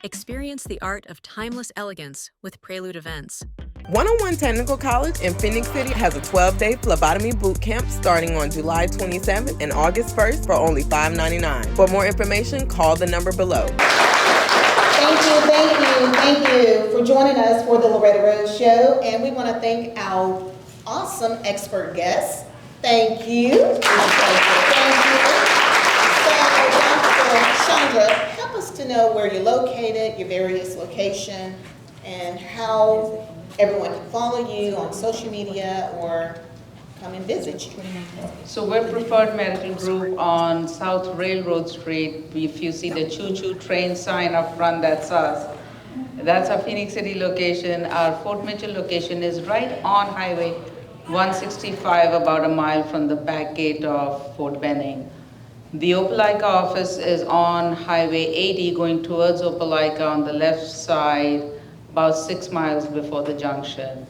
[SPEAKER 6] Experience the art of timeless elegance with Prelude Events.
[SPEAKER 8] 101 Technical College in Phoenix City has a 12-day phlebotomy boot camp starting on July 27th and August 1st for only $5.99. For more information, call the number below.
[SPEAKER 2] Thank you for joining us for the Loretta Rose Show. And we want to thank our awesome expert guests. Thank you. Thank you. So, Dr. Chandra, help us to know where you're located, your various locations, and how everyone can follow you on social media or come and visit you.
[SPEAKER 7] So we're Preferred Medical Group on South Railroad Street. If you see the choo-choo train sign up front, that's us. That's our Phoenix City location. Our Fort Mitchell location is right on Highway 165, about a mile from the back gate of Fort Benning. The Opelika office is on Highway 80 going towards Opelika on the left side, about 6 miles before the junction.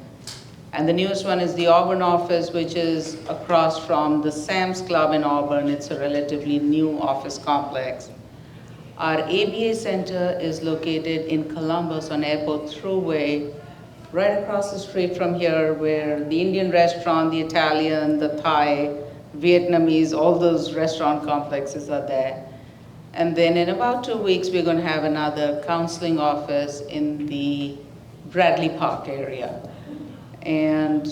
[SPEAKER 7] And the newest one is the Auburn office, which is across from the Sam's Club in Auburn. It's a relatively new office complex. Our ABA center is located in Columbus on Airport Thruway, right across the street from here, where the Indian restaurant, the Italian, the Thai, Vietnamese, all those restaurant complexes are there. And then in about 2 weeks, we're going to have another counseling office in the Bradley Park area. And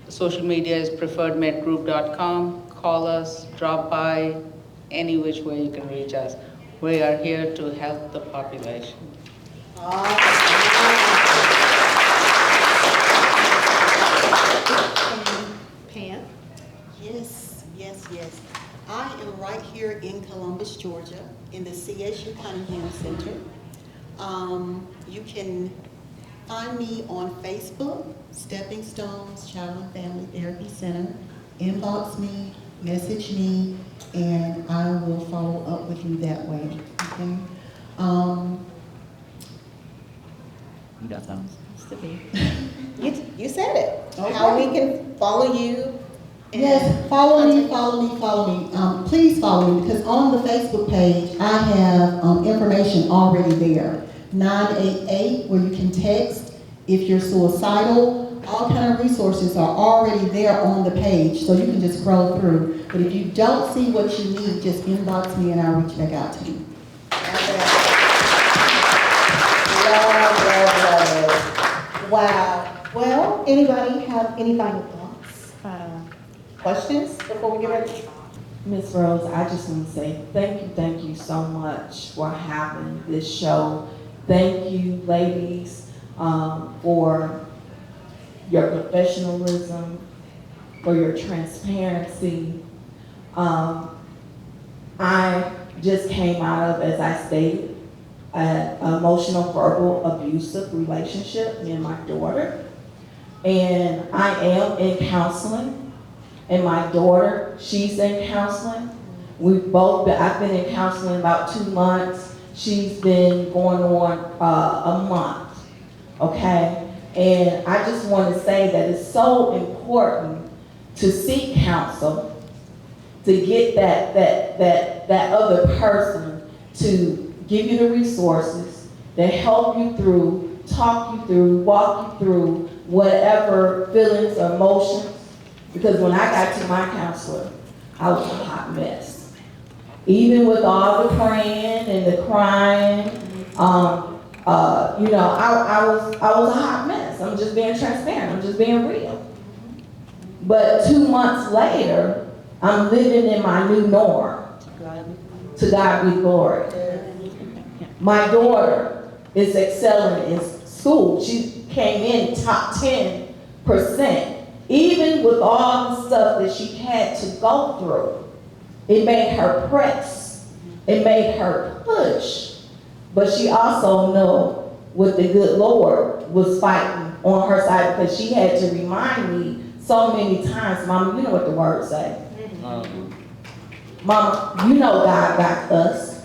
[SPEAKER 7] social media is preferredmedgroup.com. Call us, drop by, any which way you can reach us. We are here to help the population.
[SPEAKER 2] Pam?
[SPEAKER 3] Yes. I am right here in Columbus, Georgia, in the CSU Cunningham Center. You can find me on Facebook, Stepping Stones Child and Family Therapy Center. Inbox me, message me, and I will follow up with you that way. Okay. You got something to be.
[SPEAKER 2] You said it.
[SPEAKER 3] Okay.
[SPEAKER 2] How we can follow you.
[SPEAKER 3] Yes, follow me. Please follow me, because on the Facebook page, I have information already there. 988, where you can text if you're suicidal. All kind of resources are already there on the page, so you can just scroll through. But if you don't see what you need, just inbox me and I'll reach back out to you.
[SPEAKER 2] Love. Wow. Well, anybody have any final thoughts? Questions before we get ready?
[SPEAKER 11] Ms. Rose, I just want to say thank you so much for having this show. Thank you, ladies, for your professionalism, for your transparency, I just came out of, as I stated, an emotional verbal abusive relationship, me and my daughter. And I am in counseling. And my daughter, she's in counseling. I've been in counseling about 2 months. She's been going on a month, okay? And I just want to say that it's so important to seek counsel, to get that other person to give you the resources, to help you through, talk you through, walk you through whatever feelings or emotions. Because when I got to my counselor, I was a hot mess. Even with all the praying and the crying, I was a hot mess. I'm just being transparent. I'm just being real. But 2 months later, I'm living in my new norm. To God be glory. My daughter is excelling in school. She came in top 10%. Even with all the stuff that she had to go through, it made her press. It made her push. But she also knew what the good Lord was fighting on her side, because she had to remind me so many times, Mama, you know what the word say. Mama, you know God got us.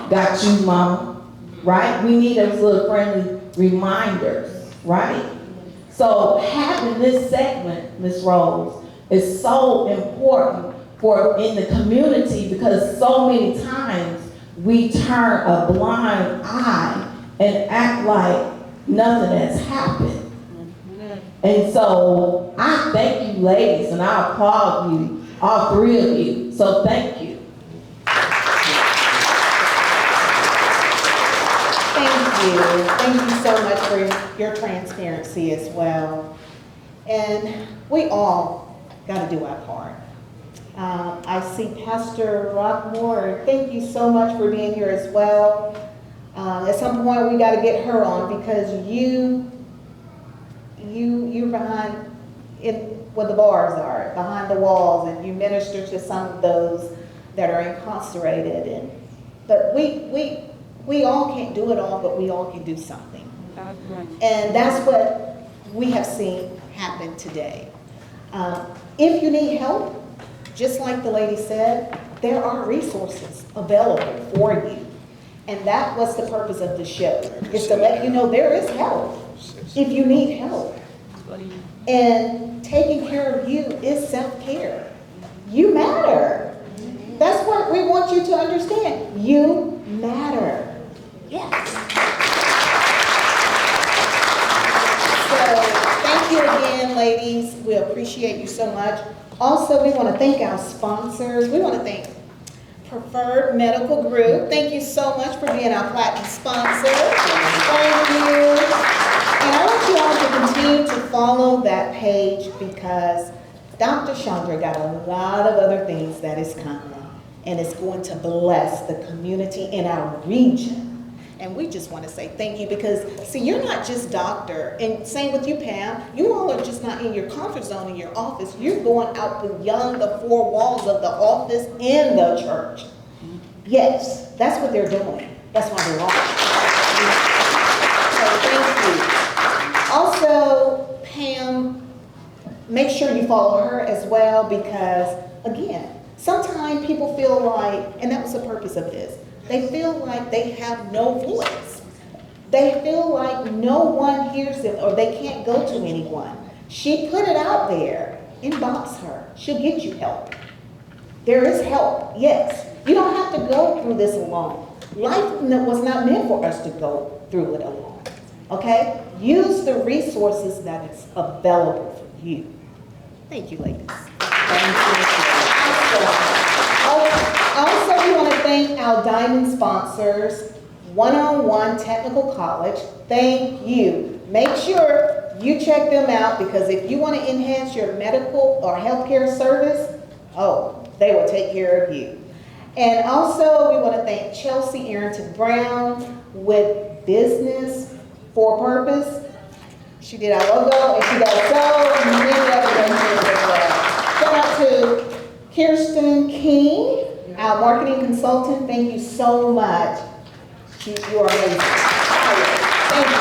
[SPEAKER 11] Got you, Mama. Right? We need those little friendly reminders, right? So having this segment, Ms. Rose, is so important for in the community, because so many times we turn a blind eye and act like nothing has happened. And so I thank you, ladies, and I applaud you, all three of you. So thank you.
[SPEAKER 2] Thank you. Thank you so much for your transparency as well. And we all got to do our part. I see Pastor Rockmore. Thank you so much for being here as well. At some point, we got to get her on, because you're behind where the bars are, behind the walls, and you minister to some of those that are incarcerated. But we all can't do it all, but we all can do something. And that's what we have seen happen today. If you need help, just like the lady said, there are resources available for you. And that was the purpose of the show, is to let you know there is help if you need help. And taking care of you is self-care. You matter. That's what we want you to understand. You matter. Yes. So thank you again, ladies. We appreciate you so much. Also, we want to thank our sponsors. We want to thank Preferred Medical Group. Thank you so much for being our platinum sponsor. Thank you. And I want you all to continue to follow that page, because Dr. Chandra got a lot of other things that is coming, and it's going to bless the community in our region. And we just want to say thank you, because, see, you're not just doctor, and same with you, Pam. You all are just not in your comfort zone in your office. You're going out beyond the four walls of the office and the church. Yes, that's what they're doing. That's why they're on. So thank you. Also, Pam, make sure you follow her as well, because, again, sometimes people feel like, and that was the purpose of this, they feel like they have no voice. They feel like no one hears them, or they can't go to anyone. She put it out there. Inbox her. She'll get you help. There is help, yes. You don't have to go through this alone. Life was not meant for us to go through it alone, okay? Use the resources that is available for you. Thank you, ladies. Also, we want to thank our diamond sponsors, One-on-One Technical College. Thank you. Make sure you check them out, because if you want to enhance your medical or healthcare service, they will take care of you. And also, we want to thank Chelsea Arrington Brown with Business for Purpose. She did our logo, and she does so many other things as well. Shout out to Kirsten King, our marketing consultant, thank you so much. You are amazing.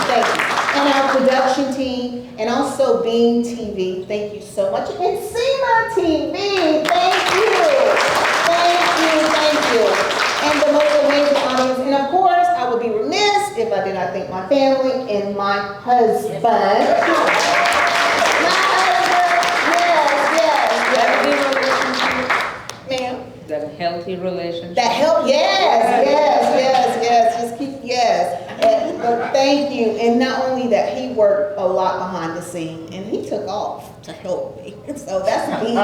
[SPEAKER 2] Thank you. And our production team, and also Beam TV, thank you so much. And SEMA TV, thank you. And the most amazing audience. And of course, I would be remiss if I did not thank my family and my husband. Ma'am?
[SPEAKER 7] That a healthy relationship.
[SPEAKER 2] Yes. Just keep, yes. But thank you. And not only that, he worked a lot behind the scenes, and he took off to help me. So that's me.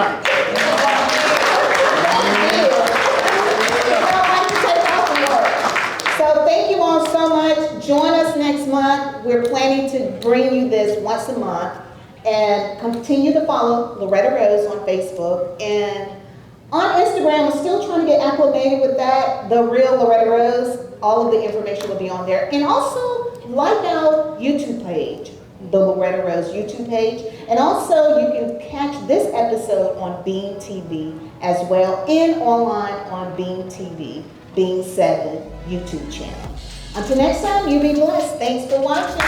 [SPEAKER 2] So thank you all so much. Join us next month. We're planning to bring you this once a month. And continue to follow Loretta Rose on Facebook. And on Instagram, I'm still trying to get acclimated with that, The Real Loretta Rose. All of the information will be on there. And also, like our YouTube page, the Loretta Rose YouTube page. And also, you can catch this episode on Beam TV as well, and online on Beam TV, Beam 7 YouTube channel. Until next time, you be blessed. Thanks for watching.